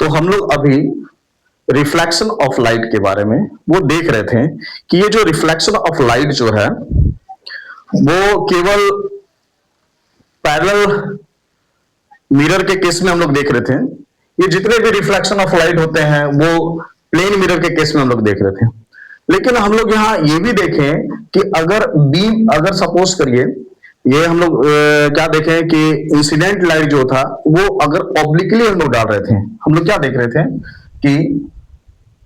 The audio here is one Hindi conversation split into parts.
तो हम लोग अभी रिफ्लेक्शन ऑफ लाइट के बारे में वो देख रहे थे कि ये जो रिफ्लेक्शन ऑफ लाइट जो है वो केवल पैरेलल मिरर के केस में हम लोग देख रहे थे। ये जितने भी रिफ्लेक्शन ऑफ लाइट होते हैं वो प्लेन मिरर के केस में हम लोग देख रहे थे। लेकिन हम लोग यहाँ ये भी देखें कि अगर बीम, अगर सपोज करिए ये हम लोग क्या देखें कि इंसिडेंट लाइट जो था वो अगर ऑब्लिकली हम लोग डाल रहे थे, हम लोग क्या देख रहे थे कि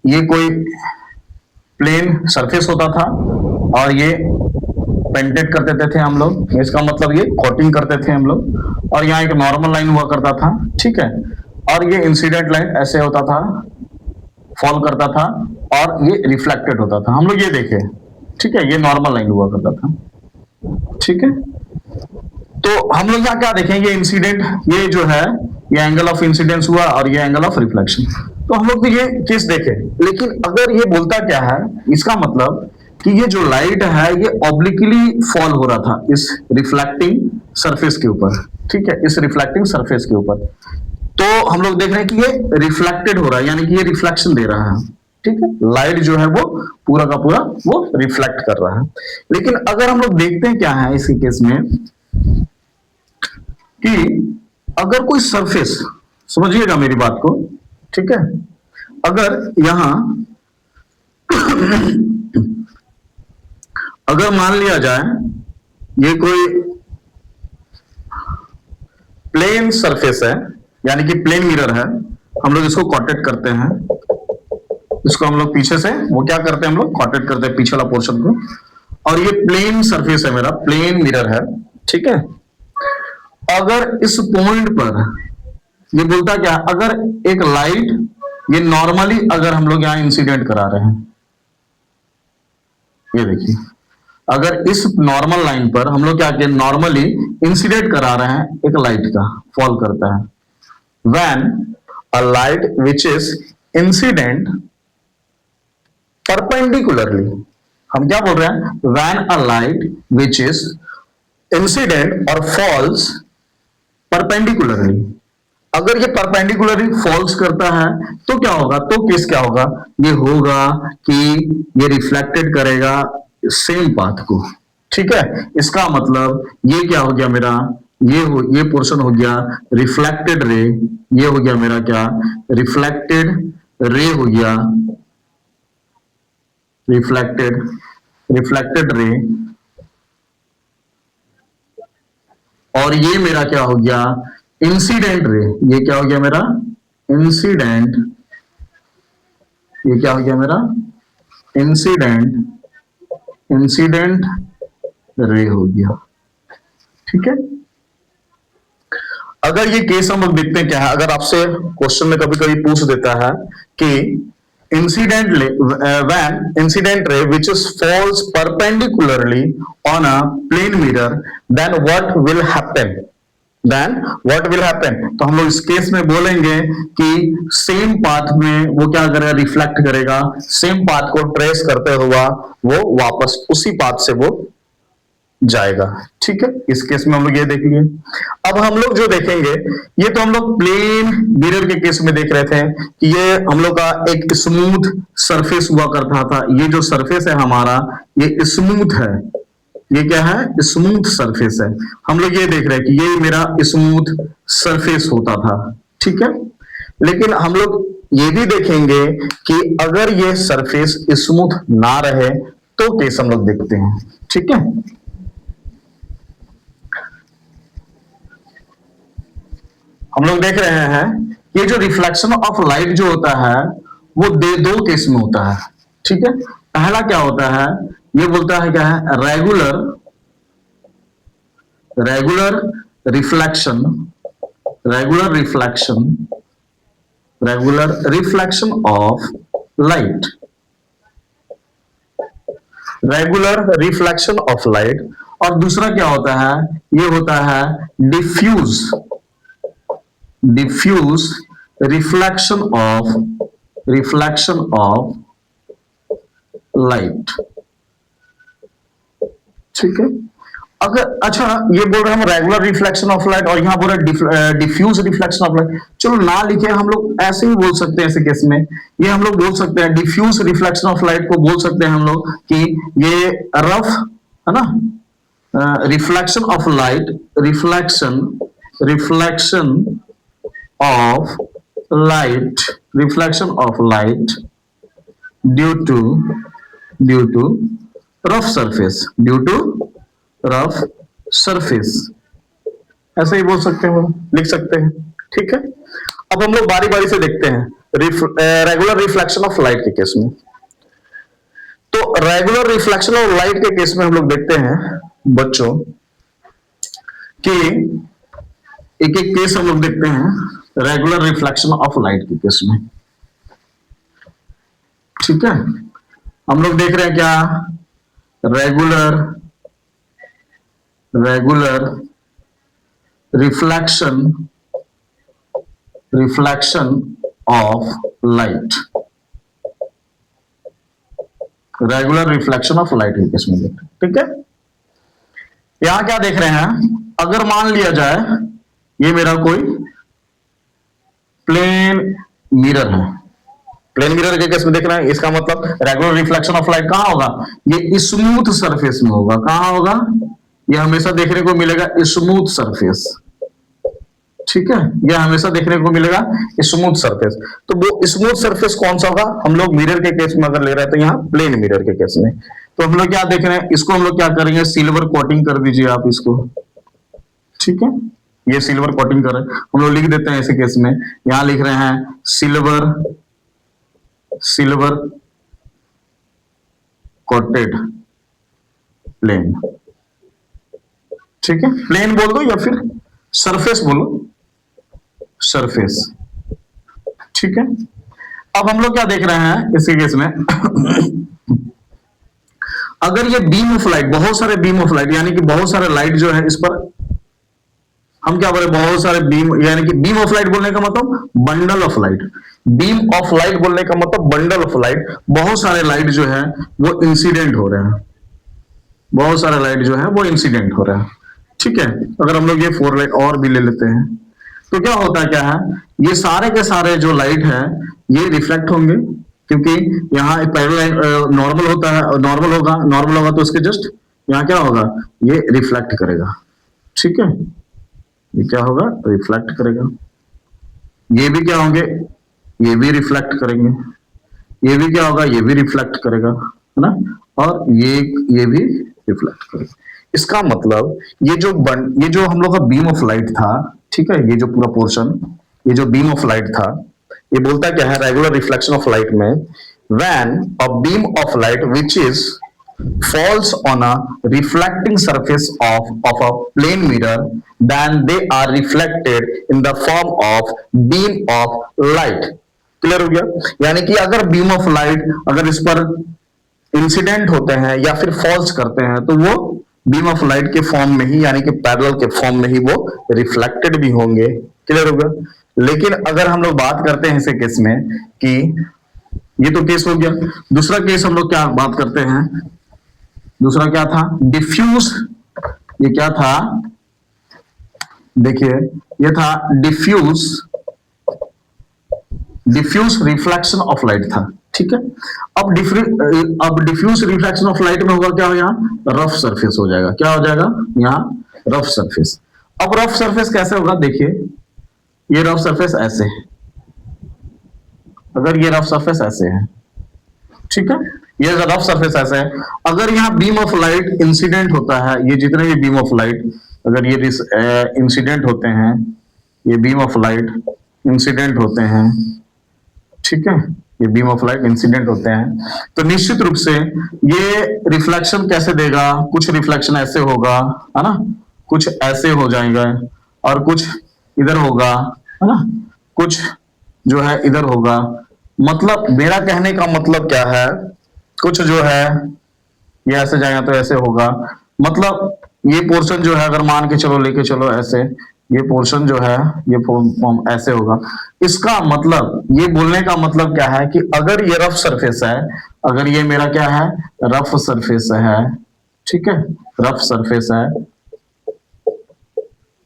ये कोई प्लेन सरफेस होता था और ये पेंटेड कर देते थे हम लोग, इसका मतलब ये कोटिंग करते थे हम लोग, और यहाँ एक नॉर्मल लाइन हुआ करता था, ठीक है, और ये इंसिडेंट लाइट ऐसे होता था, फॉल करता था और ये रिफ्लेक्टेड होता था। हम लोग ये देखे, ठीक है, ये नॉर्मल लाइन हुआ करता था, ठीक है। तो हम लोग यहाँ क्या देखें, ये इंसिडेंट, ये जो है ये एंगल ऑफ इंसिडेंस हुआ और ये एंगल ऑफ रिफ्लेक्शन, तो हम लोग तो ये केस देखे। लेकिन अगर ये बोलता क्या है, इसका मतलब कि ये जो लाइट है ये ऑब्लिकली फॉल हो रहा था इस रिफ्लेक्टिंग सरफेस के ऊपर, ठीक है, इस रिफ्लेक्टिंग सरफेस के ऊपर, तो हम लोग देख रहे हैं कि ये रिफ्लेक्टेड हो रहा है, यानी कि ये रिफ्लेक्शन दे रहा है, ठीक है, लाइट जो है वो पूरा का पूरा वो रिफ्लेक्ट कर रहा है। लेकिन अगर हम लोग देखते हैं क्या है इसी केस में कि अगर कोई सरफेस, समझिएगा मेरी बात को, ठीक है, अगर यहां अगर मान लिया जाए ये कोई प्लेन सरफेस है, यानी कि प्लेन मिरर है, हम लोग इसको कॉटेड करते हैं, इसको हम लोग पीछे से वो क्या करते हैं, हम लोग कॉटेड करते हैं पीछे वाला पोर्शन को, और ये प्लेन सरफेस है मेरा, प्लेन मिरर है, ठीक है। अगर इस पॉइंट पर ये बोलता क्या, अगर एक लाइट ये नॉर्मली अगर हम लोग यहां इंसिडेंट करा रहे हैं, ये देखिए, अगर इस नॉर्मल लाइन पर हम लोग क्या किए, नॉर्मली इंसिडेंट करा रहे हैं, एक लाइट का फॉल करता है, when a light which is incident perpendicularly, हम क्या बोल रहे हैं, when a light which is incident और फॉल्स परपेंडिकुलरली, अगर ये परपेंडिकुलरली फॉल्स करता है तो क्या होगा, तो केस क्या होगा, ये होगा कि ये रिफ्लेक्टेड करेगा सेम पाथ को, ठीक है। इसका मतलब ये क्या हो गया मेरा, ये पोर्शन हो गया रिफ्लेक्टेड रे, ये हो गया मेरा क्या, रिफ्लेक्टेड रे हो गया, रिफ्लेक्टेड रे, और ये मेरा क्या हो गया, इंसिडेंट रे, ये क्या हो गया मेरा इंसिडेंट, ये क्या हो गया मेरा इंसिडेंट रे हो गया, ठीक है। अगर ये केस हम लोग देखते हैं क्या है, अगर आपसे क्वेश्चन में कभी कभी पूछ देता है कि incidentally when incident ray which is falls perpendicularly on a plane mirror, then what will happen, तो हम लोग इस केस में बोलेंगे कि सेम पाथ में वो क्या करेगा, रिफ्लेक्ट करेगा, सेम पाथ को ट्रेस करते हुआ वो वापस उसी पाथ से वो जाएगा, ठीक है। इस केस में हम लोग ये देख लिए। अब हम लोग जो देखेंगे, ये तो हम लोग प्लेन मिरर के केस में देख रहे थे कि ये हम लोग का एक स्मूथ सरफेस हुआ करता था, ये जो सरफेस है हमारा ये स्मूथ है, ये क्या है, स्मूथ सरफेस है, हम लोग ये देख रहे हैं कि ये मेरा स्मूथ सरफेस होता था, ठीक है। लेकिन हम लोग ये भी देखेंगे कि अगर ये सरफेस स्मूथ ना रहे तो केस हम लोग देखते हैं, ठीक है। हम लोग देख रहे हैं ये जो रिफ्लेक्शन ऑफ लाइट जो होता है वो दो केस में होता है, ठीक है। पहला क्या होता है, ये बोलता है क्या है, रेगुलर रिफ्लेक्शन ऑफ लाइट, और दूसरा क्या होता है, ये होता है diffuse reflection of light, ठीक है। अगर अच्छा ये बोल रहे हैं हम रेगुलर रिफ्लेक्शन ऑफ लाइट और यहाँ बोल रहे हैं डिफ्यूज रिफ्लेक्शन ऑफ लाइट, चलो ना लिखे हम लोग ऐसे ही बोल सकते हैं ऐसे केस में, ये हम लोग बोल सकते हैं डिफ्यूज रिफ्लेक्शन ऑफ लाइट को बोल सकते हैं हम लोग कि ये रफ है ना, reflection of light, reflection of light, reflection of light due to rough surface, due to rough surface, ऐसे ही बोल सकते हैं, लिख सकते हैं। ठीक है, अब हम लोग बारी बारी से देखते हैं रेगुलर रिफ्लेक्शन ऑफ लाइट के केस में। तो रेगुलर रिफ्लेक्शन ऑफ लाइट के केस में हम लोग देखते हैं बच्चों कि एक एक केस हम लोग देखते हैं रेगुलर रिफ्लेक्शन ऑफ लाइट के केस में। ठीक है, हम लोग देख रहे हैं क्या, regular reflection of light, regular reflection of light के केस में देख रहे हैं। ठीक है, यहां क्या देख रहे हैं, अगर मान लिया जाए ये मेरा कोई प्लेन मिरर है, प्लेन मिरर के केस में देख रहे हैं, इसका मतलब रेगुलर रिफ्लेक्शन ऑफ लाइट कहां होगा, ये स्मूथ सरफेस में होगा। कहां होगा, ये हमेशा देखने को मिलेगा स्मूथ सरफेस। ठीक है, ये हमेशा देखने को मिलेगा स्मूथ सरफेस। तो वो स्मूथ सरफेस कौन सा होगा, हम लोग मिरर के केस में अगर ले रहे हैं तो यहाँ प्लेन मिरर के केस में, तो हम लोग क्या देख रहे हैं, इसको हम लोग क्या करेंगे, सिल्वर कोटिंग कर दीजिए आप इसको। ठीक है, ये सिल्वर कोटिंग कर रहे हैं, हम लोग लिख देते हैं ऐसे केस में, यहां लिख रहे हैं सिल्वर कोटेड प्लेन। ठीक है, प्लेन बोल दो या फिर सरफेस बोलो, सरफेस। ठीक है, अब हम लोग क्या देख रहे हैं इसी केस में अगर ये बीम ऑफ लाइट, बहुत सारे बीम ऑफ लाइट, यानी कि बहुत सारे लाइट जो है इस पर हम क्या बोले, बहुत सारे बीम, यानी कि बीम ऑफ लाइट बोलने का मतलब bundle of light, beam of light बोलने का मतलब बंडल ऑफ लाइट, बहुत सारे लाइट जो है वो इंसिडेंट हो रहे हैं, बहुत सारे लाइट जो है वो इंसिडेंट हो रहे हैं। ठीक है, अगर हम लोग ये 4 लाइट और भी ले लेते हैं तो क्या होता है, क्या है, ये सारे के सारे जो लाइट है ये रिफ्लेक्ट होंगे, क्योंकि यहाँ पैरेलल नॉर्मल होता है, नॉर्मल होगा तो उसके जस्ट यहाँ क्या होगा, ये रिफ्लेक्ट करेगा। ठीक है, ये क्या होगा, रिफ्लेक्ट करेगा। ये भी क्या होंगे, ये भी रिफ्लेक्ट करेंगे, ये भी क्या होगा, ये भी रिफ्लेक्ट करेगा, है ना, और ये भी रिफ्लेक्ट करेगा। इसका मतलब ये जो हम लोग का बीम ऑफ लाइट था, ठीक है, ये जो पूरा पोर्शन, ये जो बीम ऑफ लाइट था, ये बोलता क्या है, रेगुलर रिफ्लेक्शन ऑफ लाइट में, when a beam of light which is falls on a reflecting surface of a plane mirror, then they are reflected in the form of beam of light. Clear हो गया, यानी कि अगर बीम ऑफ लाइट अगर इस पर इंसिडेंट होते हैं या फिर फॉल्स करते हैं तो वो बीम ऑफ लाइट के फॉर्म में ही, यानी कि पैरेलल के फॉर्म में ही वो रिफ्लेक्टेड भी होंगे। क्लियर हो गया, लेकिन अगर हम लोग बात करते हैं ऐसे केस में कि ये तो केस हो गया, दूसरा केस हम लोग क्या बात करते हैं, दूसरा क्या था, डिफ्यूज, ये क्या था, देखिए ये था डिफ्यूज रिफ्लेक्शन ऑफ लाइट था। ठीक है, अब डिफ्यूज रिफ्लेक्शन ऑफ लाइट में होगा क्या, यहाँ रफ सरफेस हो जाएगा, क्या हो जाएगा, यहाँ रफ सरफेस। अब रफ सरफेस कैसे होगा, देखिए ये रफ सरफेस ऐसे है, अगर ये रफ सरफेस ऐसे है, ठीक है, ये रफ सरफेस ऐसे है, अगर यहाँ बीम ऑफ लाइट इंसिडेंट होता है, ये जितने भी बीम ऑफ लाइट अगर ये इंसिडेंट होते हैं, ये बीम ऑफ लाइट इंसिडेंट होते हैं, ठीक है, ये बीम ऑफ लाइट इंसिडेंट होते हैं, तो निश्चित रूप से ये रिफ्लेक्शन कैसे देगा, कुछ रिफ्लेक्शन ऐसे होगा, है ना, कुछ ऐसे हो जाएगा और कुछ इधर होगा, है ना, कुछ जो है इधर होगा। मतलब मेरा कहने का मतलब क्या है, कुछ जो है ये ऐसे जाएगा तो ऐसे होगा, मतलब ये पोर्शन जो है अगर मान के चलो, लेके चलो ऐसे, ये पोर्शन जो है ये फॉर्म ऐसे होगा। इसका मतलब, ये बोलने का मतलब क्या है कि अगर ये रफ सरफेस है, अगर ये मेरा क्या है, रफ सरफेस है, ठीक है, रफ सरफेस है,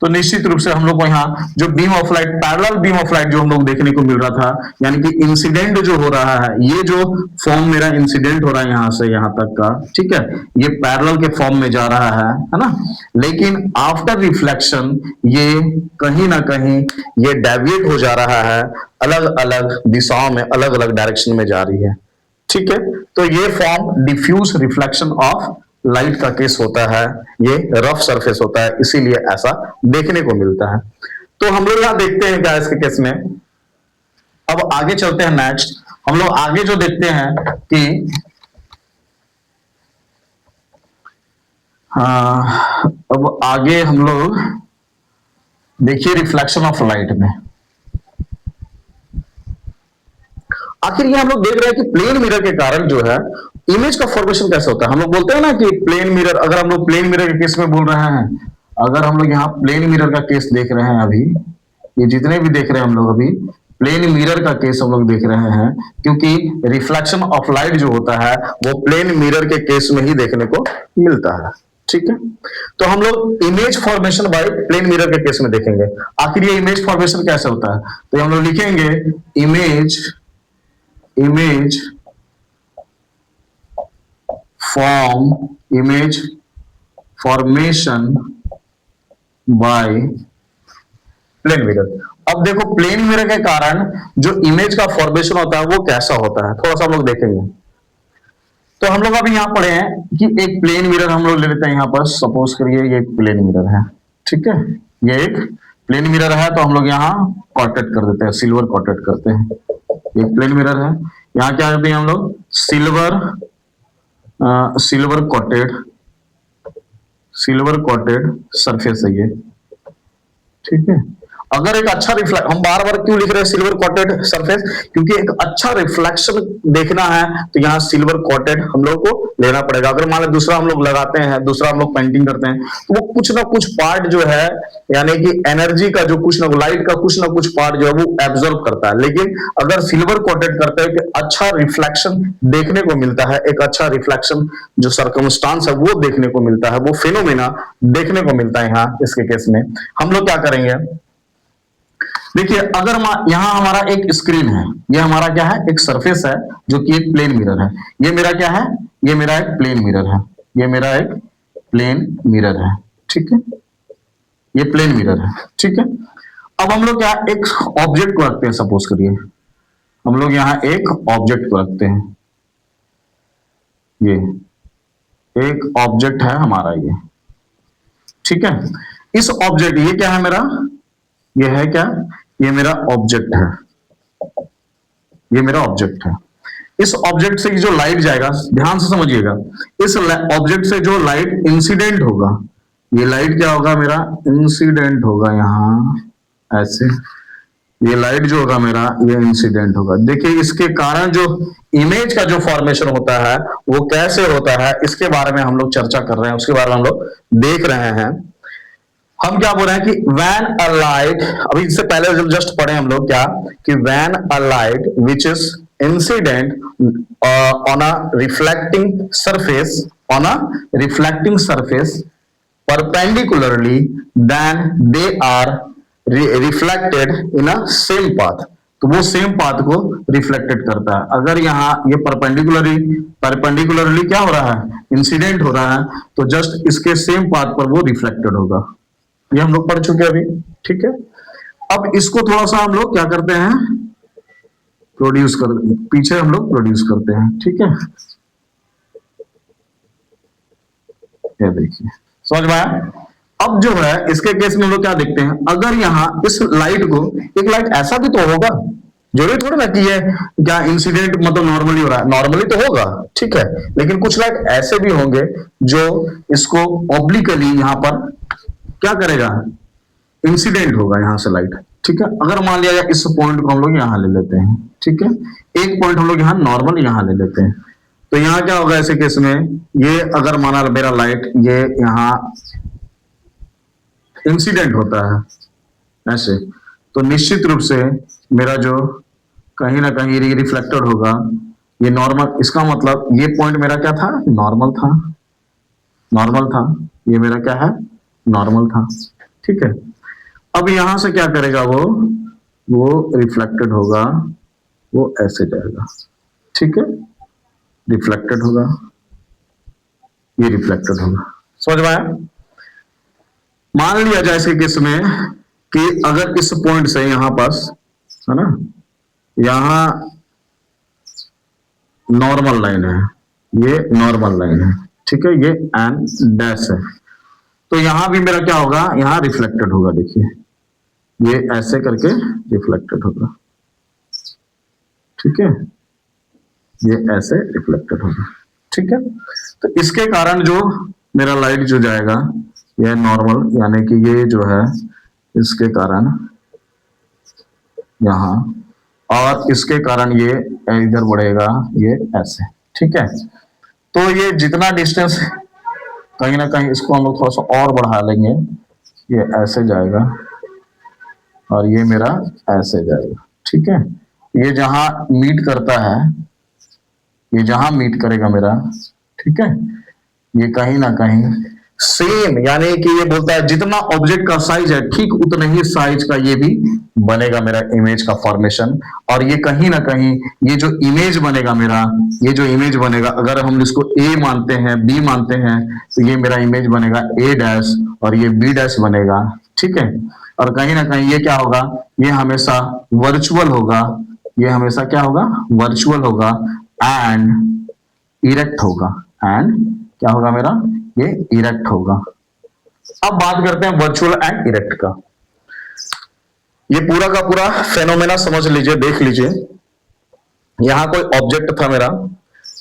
तो निश्चित रूप से हम लोग को यहाँ जो beam of light, parallel beam of light जो हम लोग देखने को मिल रहा था, यानी कि इंसिडेंट जो हो रहा है, ये जो फॉर्म मेरा इंसिडेंट हो रहा है यहां से यहां तक का, ठीक है, ये पैरेलल के फॉर्म में जा रहा है ना। लेकिन आफ्टर रिफ्लेक्शन ये कहीं ना कहीं ये डेविएट हो जा रहा है, अलग अलग दिशाओं में, अलग अलग डायरेक्शन में जा रही है, ठीक है। तो ये form diffuse reflection of light का केस होता है, ये रफ सरफेस होता है, इसीलिए ऐसा देखने को मिलता है। तो हम लोग यहां देखते हैं क्या इसके केस में। अब आगे चलते हैं, नेक्स्ट हम लोग आगे जो देखते हैं कि अब आगे हम लोग देखिए रिफ्लेक्शन ऑफ लाइट में आखिर ये हम लोग देख रहे हैं कि प्लेन मिरर के कारण जो है इमेज का फॉर्मेशन कैसे होता है। हम लोग बोलते हैं ना कि प्लेन मिरर, अगर हम लोग प्लेन मिरर के केस में बोल रहे हैं, अगर हम लोग यहाँ प्लेन मिरर का केस देख रहे हैं, अभी ये जितने भी देख रहे हैं हम लोग अभी प्लेन मिरर का केस हम लोग देख रहे हैं, क्योंकि रिफ्लेक्शन ऑफ लाइट जो होता है वो प्लेन मिरर के केस में ही देखने को मिलता है, ठीक है। तो हम लोग image formation by plane mirror के केस में देखेंगे आखिर ये इमेज फॉर्मेशन कैसे होता है। तो हम लोग लिखेंगे image formation by plane mirror. अब देखो प्लेन मिरर के कारण जो इमेज का फॉर्मेशन होता है वो कैसा होता है, थोड़ा सा हम लोग देखेंगे। तो हम लोग अभी यहां पढ़े हैं कि एक प्लेन मिरर हम लोग ले लेते हैं, यहां पर सपोज करिए ये एक प्लेन मिरर है, ठीक है, ये एक प्लेन मिरर है। तो हम लोग यहाँ कॉटेड कर देते हैं, सिल्वर कॉटेड करते हैं। एक प्लेन मिरर है, यहाँ क्या करते हैं हम लोग सिल्वर कॉटेड सरफेस है ये, ठीक है। अगर एक अच्छा रिफ्लेक्ट, हम बार बार क्यों लिख रहे हैं सिल्वर कॉटेड सरफेस, क्योंकि एक अच्छा रिफ्लेक्शन देखना है तो यहाँ सिल्वर कॉटेड हम लोग को लेना पड़ेगा। अगर मान लो दूसरा हम लोग लगाते हैं, दूसरा हम लोग पेंटिंग करते हैं, तो वो कुछ ना कुछ पार्ट जो है, यानी कि एनर्जी का जो कुछ ना लाइट का कुछ ना कुछ पार्ट जो है वो एब्जॉर्ब करता है। लेकिन अगर सिल्वर कॉटेड करते हैं कि अच्छा रिफ्लेक्शन देखने को मिलता है, एक अच्छा रिफ्लेक्शन जो सर्कमस्टांस है वो देखने को मिलता है, वो फिनोमेना देखने को मिलता है। यहाँ इसके केस में हम लोग क्या करेंगे, देखिए अगर यहां हमारा एक स्क्रीन है, ये हमारा क्या है, एक सरफेस है जो कि एक प्लेन मिरर है। ये मेरा क्या है, ये मेरा एक प्लेन मिरर है, ये मेरा एक प्लेन मिरर है, ठीक है, ये प्लेन मिरर है, ठीक है। अब हम लोग क्या एक ऑब्जेक्ट को रखते हैं, सपोज करिए हम लोग यहां एक ऑब्जेक्ट को रखते हैं, ये एक ऑब्जेक्ट है हमारा ये, ठीक है। इस ऑब्जेक्ट, ये क्या है मेरा, ये है क्या, ये मेरा ऑब्जेक्ट है, ये मेरा ऑब्जेक्ट है। इस ऑब्जेक्ट से जो लाइट जाएगा, ध्यान से समझिएगा, इस ऑब्जेक्ट से जो लाइट इंसिडेंट होगा, ये लाइट क्या होगा मेरा, इंसिडेंट होगा, यहां ऐसे ये लाइट जो होगा मेरा ये इंसिडेंट होगा। देखिए इसके कारण जो इमेज का जो फॉर्मेशन होता है वो कैसे होता है, इसके बारे में हम लोग चर्चा कर रहे हैं, उसके बारे में हम लोग देख रहे हैं। हम क्या बोल रहे हैं कि व्हेन अ लाइट, अभी इससे पहले जब जस्ट पढ़े हम लोग क्या, कि when a light which is incident on a reflecting surface perpendicularly then they are reflected in a same path, तो वो सेम पाथ को रिफ्लेक्टेड करता है। अगर यहाँ ये परपेंडिकुलरली क्या हो रहा है, इंसिडेंट हो रहा है, तो जस्ट इसके सेम पाथ पर वो रिफ्लेक्टेड होगा। ये हम लोग पढ़ चुके हैं अभी, ठीक है। अब इसको थोड़ा सा हम लोग क्या करते हैं, प्रोड्यूस कर, पीछे हम लोग प्रोड्यूस करते हैं, ठीक है। ये देखिए समझ में आया। अब जो है इसके केस में हम लोग क्या देखते हैं, अगर यहाँ इस लाइट को, एक लाइट ऐसा भी तो होगा, जरूरी थोड़ा ना कि ये क्या इंसिडेंट मतलब नॉर्मली हो रहा है, नॉर्मली तो होगा, ठीक है, लेकिन कुछ लाइट ऐसे भी होंगे जो इसको ऑब्लिकली यहां पर क्या करेगा, इंसिडेंट होगा यहां से लाइट, ठीक है। अगर मान लिया जाए इस पॉइंट को हम लोग यहां ले लेते हैं, ठीक है, एक पॉइंट हम लोग यहां नॉर्मल यहां ले लेते हैं, तो यहां क्या होगा ऐसे केस में, ये अगर माना मेरा लाइट ये यहां इंसिडेंट होता है ऐसे, तो निश्चित रूप से मेरा जो कहीं ना कहीं रिफ्लेक्टेड होगा, ये नॉर्मल, इसका मतलब ये पॉइंट मेरा क्या था, नॉर्मल था, ये मेरा क्या है, नॉर्मल था, ठीक है। अब यहां से क्या करेगा वो रिफ्लेक्टेड होगा, वो ऐसे जाएगा, ठीक है, रिफ्लेक्टेड होगा, ये रिफ्लेक्टेड होगा। समझ में आया? मान लिया जाए इसके केस में कि अगर इस पॉइंट से यहां पास है ना, यहां नॉर्मल लाइन है, ये नॉर्मल लाइन है, ठीक है, ये एन डैश है, तो यहां भी मेरा क्या होगा, यहां रिफ्लेक्टेड होगा। देखिए ये ऐसे करके रिफ्लेक्टेड होगा, ठीक है, ये ऐसे रिफ्लेक्टेड होगा, ठीक है। तो इसके कारण जो मेरा लाइट जो जाएगा ये नॉर्मल, यानी कि ये जो है इसके कारण यहां, और इसके कारण ये इधर बढ़ेगा, ये ऐसे, ठीक है। तो ये जितना डिस्टेंस, कहीं ना कहीं इसको हम लोग थोड़ा सा और बढ़ा लेंगे, ये ऐसे जाएगा और ये मेरा ऐसे जाएगा, ठीक है। ये जहां मीट करता है, ये जहां मीट करेगा मेरा, ठीक है, ये कहीं ना कहीं सेम, यानी कि ये बोलता है जितना ऑब्जेक्ट का साइज है ठीक उतना ही साइज का ये भी बनेगा मेरा इमेज का फॉर्मेशन। और ये कहीं ना कहीं ये जो इमेज बनेगा मेरा, ये जो इमेज बनेगा, अगर हम इसको ए मानते हैं, बी मानते हैं, तो ये मेरा इमेज बनेगा ए डैश और ये बी डैश बनेगा, ठीक है। और कहीं ना कहीं ये क्या होगा, ये हमेशा वर्चुअल होगा, ये हमेशा क्या होगा, वर्चुअल होगा एंड इरेक्ट होगा, एंड क्या होगा मेरा, ये इरेक्ट होगा। अब बात करते हैं वर्चुअल एंड इरेक्ट का। ये पूरा का पूरा फेनोमेना समझ लीजिए, देख लीजिए। यहां कोई ऑब्जेक्ट था मेरा,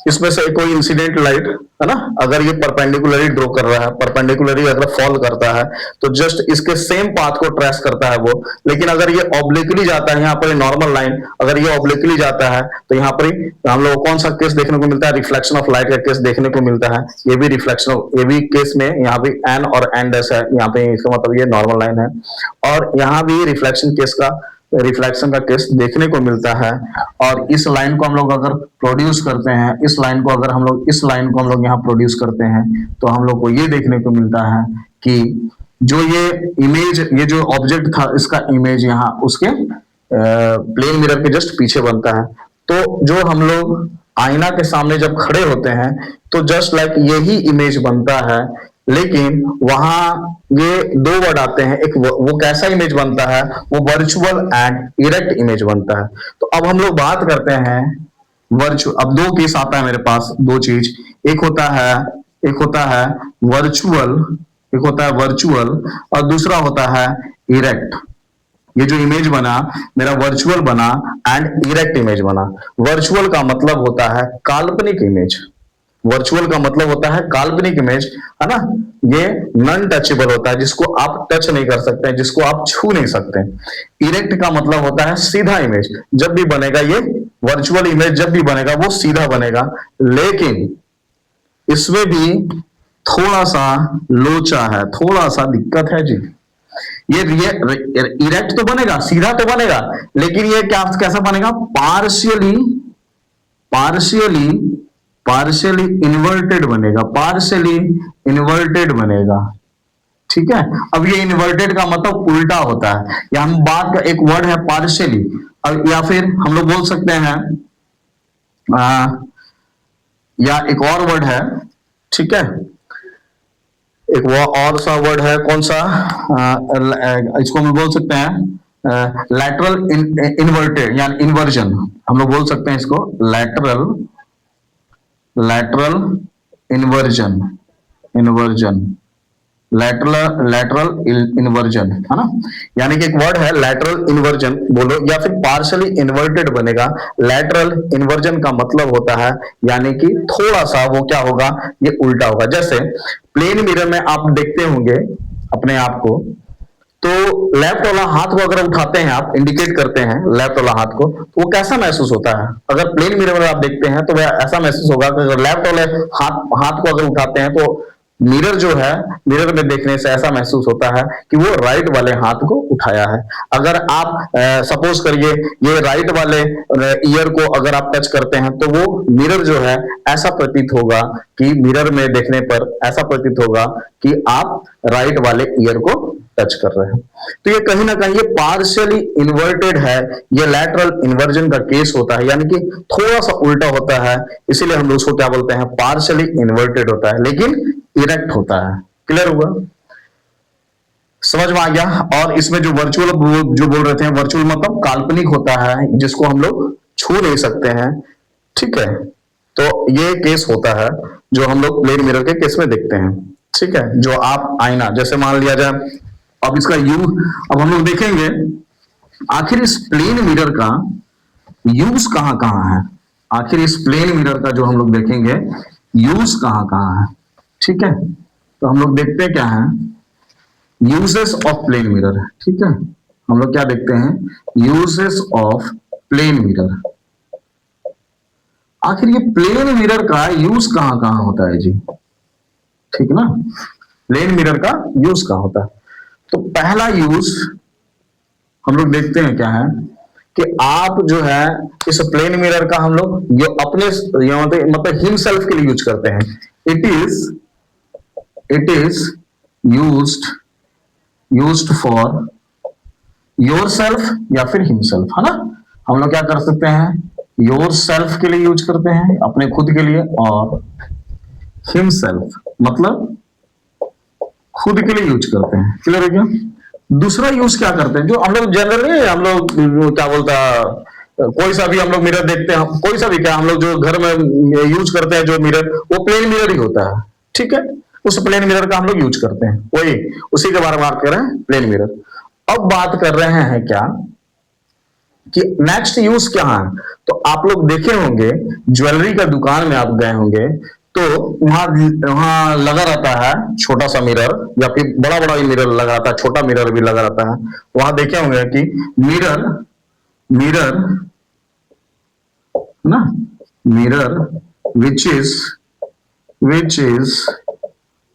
इसमें से कोई इंसिडेंट लाइट है ना, अगर ये परपेंडिकुलरली ड्रॉ कर रहा है, परपेंडिकुलरली अगर फॉल करता है तो जस्ट इसके सेम पाथ को ट्रेस करता है वो। लेकिन अगर ये ऑब्लिकली जाता है, यहाँ पर नॉर्मल लाइन अगर ये ऑब्लिकली जाता है तो यहाँ पर हम लोग को कौन सा केस देखने को मिलता है, रिफ्लेक्शन ऑफ लाइट का केस देखने को मिलता है। ये भी रिफ्लेक्शन, ये भी केस में यहाँ पे एन और एन डैश है, यहाँ पे इसका मतलब ये नॉर्मल लाइन है। और यहाँ भी रिफ्लेक्शन केस का, रिफ्लेक्शन का केस देखने को मिलता है। और इस लाइन को हम लोग अगर प्रोड्यूस करते हैं, इस लाइन को अगर हम लोग, इस लाइन को हम लोग यहाँ प्रोड्यूस करते हैं, तो हम लोग को ये देखने को मिलता है कि जो ये इमेज, ये जो ऑब्जेक्ट था, इसका इमेज यहाँ उसके प्लेन मिरर के जस्ट पीछे बनता है। तो जो हम लोग आईना के सामने जब खड़े होते हैं तो जस्ट लाइक यही इमेज बनता है, लेकिन वहां ये दो वर्ड आते हैं, एक वो कैसा इमेज बनता है, वो वर्चुअल एंड इरेक्ट इमेज बनता है। तो अब हम लोग बात करते हैं वर्चुअल। अब दो केस आता है मेरे पास, दो चीज, एक होता है वर्चुअल, एक होता है वर्चुअल और दूसरा होता है इरेक्ट। ये जो इमेज बना मेरा वर्चुअल बना एंड इरेक्ट इमेज बना। वर्चुअल का मतलब होता है काल्पनिक इमेज, वर्चुअल का मतलब होता है काल्पनिक इमेज, है ना। ये नॉन टचेबल होता है, जिसको आप टच नहीं कर सकते, जिसको आप छू नहीं सकते। इरेक्ट का मतलब होता है सीधा इमेज। जब भी बनेगा ये वर्चुअल इमेज, जब भी बनेगा वो सीधा बनेगा, लेकिन इसमें भी थोड़ा सा लोचा है, थोड़ा सा दिक्कत है जी। ये इरेक्ट तो बनेगा, सीधा तो बनेगा, लेकिन ये क्या कैसा बनेगा, पार्शियली इन्वर्टेड बनेगा, पार्शियली इन्वर्टेड बनेगा, ठीक है। अब ये इन्वर्टेड का मतलब उल्टा होता है, या हम बात का एक वर्ड है पार्शियली, या फिर हम लोग बोल सकते हैं या एक और वर्ड है, ठीक है, एक वो और सा वर्ड है, कौन सा, इसको हम बोल सकते हैं लैटरल इन्वर्टेड, यानी इन्वर्जन, हम लोग बोल सकते हैं इसको लैटरल इन्वर्जन, लैटरल इन्वर्जन, है ना। यानी कि एक वर्ड है लैटरल इन्वर्जन बोलो, या फिर पार्शियली इन्वर्टेड बनेगा। लैटरल इन्वर्जन का मतलब होता है यानी कि थोड़ा सा वो क्या होगा, ये उल्टा होगा। जैसे प्लेन मिरर में आप देखते होंगे अपने आप को, तो लेफ्ट वाला हाथ को अगर उठाते हैं, आप इंडिकेट करते हैं लेफ्ट वाला हाथ को, तो वो कैसा महसूस होता है। अगर प्लेन मिरर में आप देखते हैं तो वह ऐसा महसूस होगा कि अगर लेफ्ट वाले हाथ को अगर उठाते हैं तो मिरर जो है, मिरर में देखने से ऐसा महसूस होता है कि वो राइट वाले हाथ को उठाया है। अगर आप सपोज करिए ये राइट वाले ईयर को अगर आप टच करते हैं तो वो मिरर जो है ऐसा प्रतीत होगा कि मिरर में देखने पर ऐसा प्रतीत होगा कि आप राइट वाले ईयर को टच कर रहे हैं। तो ये कहीं ना कहीं ये पार्शियली इन्वर्टेड है, ये लैटरल इन्वर्जन का केस होता है, यानी कि थोड़ा सा उल्टा होता है, इसीलिए हम लोग उसको क्या बोलते हैं, पार्शियली इन्वर्टेड होता है, लेकिन इरेक्ट होता है। क्लियर हुआ, समझ में आ गया। और इसमें जो वर्चुअल जो बोल रहे थे, वर्चुअल मतलब काल्पनिक होता है, जिसको हम लोग छू नहीं सकते हैं, ठीक है। तो ये केस होता है जो हम लोग प्लेन मिरर के केस में देखते हैं, ठीक है। जो आप आईना जैसे मान लिया जाए, अब इसका अब हम लोग देखेंगे आखिर इस प्लेन मिरर का यूज कहां कहां है। आखिर इस प्लेन मिरर का जो हम लोग देखेंगे यूज कहां कहां है, ठीक है। तो हम लोग देखते क्या है, यूजेस ऑफ प्लेन मिरर, ठीक है। हम लोग क्या देखते हैं, यूजेस ऑफ प्लेन मिरर। आखिर ये प्लेन मिरर का यूज कहां कहां होता है जी, ठीक ना। प्लेन मिरर का यूज कहां होता है, तो पहला यूज हम लोग देखते हैं क्या है कि आप जो है इस प्लेन मिरर का हम लोग ये अपने मतलब हिमसेल्फ के लिए यूज करते हैं। It is used for yourself या फिर हिमसेल्फ, है ना। हम लोग क्या कर सकते हैं, योरसेल्फ के लिए यूज करते हैं, अपने खुद के लिए, और हिमसेल्फ मतलब खुद के लिए यूज करते हैं। क्लियर है क्या। दूसरा यूज क्या करते हैं, जो हम लोग जनरली हम लोग क्या बोलता, कोई सा भी हम लोग मिरर देखते हैं, कोई सा भी क्या हम लोग जो घर में यूज करते हैं जो मिरर, वो प्लेन मिरर ही होता है, ठीक है। उस प्लेन मिरर का हम लोग यूज करते हैं, वही उसी के बारे में बात कर रहे हैं, प्लेन मिरर। अब बात कर रहे हैं क्या कि नेक्स्ट यूज क्या है। तो आप लोग देखे होंगे ज्वेलरी का दुकान में आप गए होंगे, तो वहां लगा रहता है छोटा सा मिरर, या फिर बड़ा बड़ा मिरर लगा रहता है, छोटा मिरर भी लगा रहता है। वहां देखे होंगे कि मिरर ना, mirror which is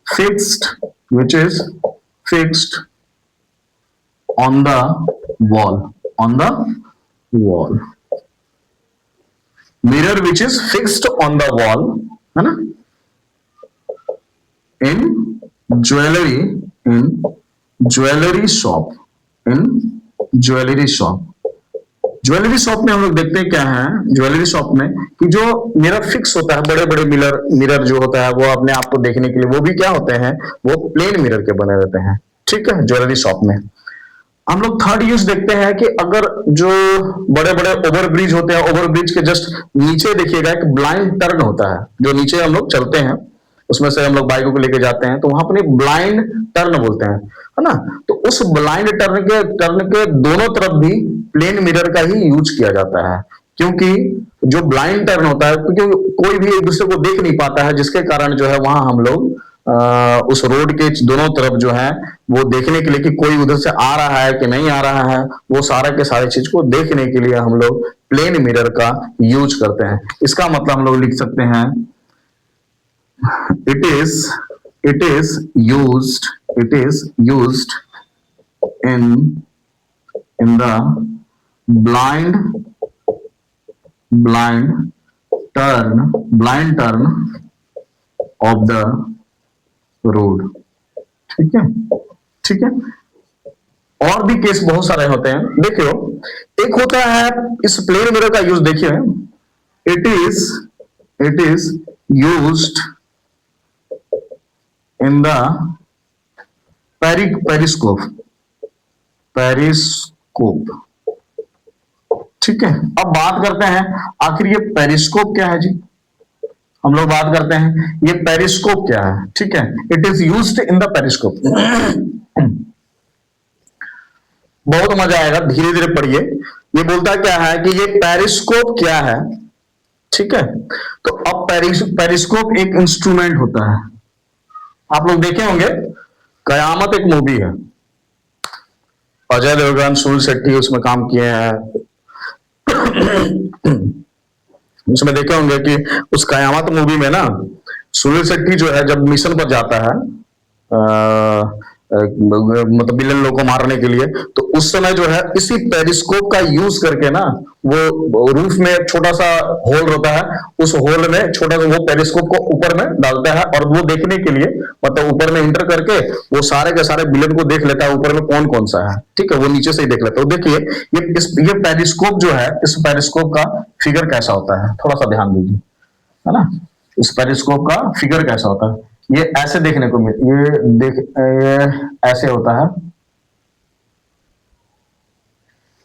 fixed on the wall, mirror which is fixed on the wall, है ना, in jewellery shop jewellery shop में हम लोग देखते हैं क्या है, ज्वेलरी शॉप में कि जो मिरर फिक्स होता है, बड़े बड़े मिरर जो होता है वो अपने आप को देखने के लिए, वो भी क्या होते हैं, वो प्लेन मिरर के बने रहते हैं, ठीक है, ज्वेलरी शॉप में। हम लोग थर्ड यूज देखते हैं कि अगर जो बड़े बड़े ओवरब्रिज होते हैं, ओवरब्रिज के जस्ट नीचे देखिएगा एक ब्लाइंड टर्न होता है, जो नीचे हम लोग चलते हैं, उसमें से हम लोग बाइकों को लेके जाते हैं, तो वहां अपने ब्लाइंड टर्न बोलते हैं, है ना। तो उस ब्लाइंड टर्न के दोनों तरफ भी प्लेन मिरर का ही यूज किया जाता है, क्योंकि जो ब्लाइंड टर्न होता है, क्योंकि कोई भी एक दूसरे को देख नहीं पाता है, जिसके कारण जो है वहां हम लोग उस रोड के दोनों तरफ जो है वो देखने के लिए कि कोई उधर से आ रहा है कि नहीं आ रहा है, वो सारा के सारे चीज को देखने के लिए हम लोग प्लेन मिरर का यूज करते हैं। इसका मतलब हम लोग लिख सकते हैं, it is used in the blind turn of the road, ठीक है, ठीक है। और भी केस बहुत सारे होते हैं, देखियो एक होता है इस प्लेन मिरर का यूज, देखिए it is used in the periscope, ठीक है। अब बात करते हैं आखिर ये पेरिस्कोप क्या है जी, हम लोग बात करते हैं ये पेरिस्कोप क्या है, ठीक है। It is used in the periscope. बहुत मजा आएगा, धीरे धीरे पढ़िए। ये बोलता क्या है कि ये पेरिस्कोप क्या है, ठीक है। तो अब पेरिस्कोप एक इंस्ट्रूमेंट होता है, आप लोग देखे होंगे कयामत एक मूवी है, अजय देवगन, सुनील शेट्टी उसमें काम किए हैं, उसमें देखे होंगे कि उस कयामत मूवी में ना सुनील शेट्टी जो है जब मिशन पर जाता है मतलब विलन लोग को मारने के लिए। तो उस समय जो है इसी पेरिस्कोप का यूज करके ना, वो रूफ में एक छोटा सा होल होता है, उस होल में छोटा सा वो पेरिस्कोप को ऊपर में डालता है, और वो देखने के लिए मतलब ऊपर में इंटर करके वो सारे के सारे विलन को देख लेता है ऊपर में कौन कौन सा है। ठीक है, वो नीचे से ही देख लेता है। देखिए ये पेरिस्कोप जो है, इस पेरिस्कोप का फिगर कैसा होता है, थोड़ा सा ध्यान दीजिए, है ना। इस पेरिस्कोप का फिगर कैसा होता है, ये ऐसे देखने को ये ऐसे होता है,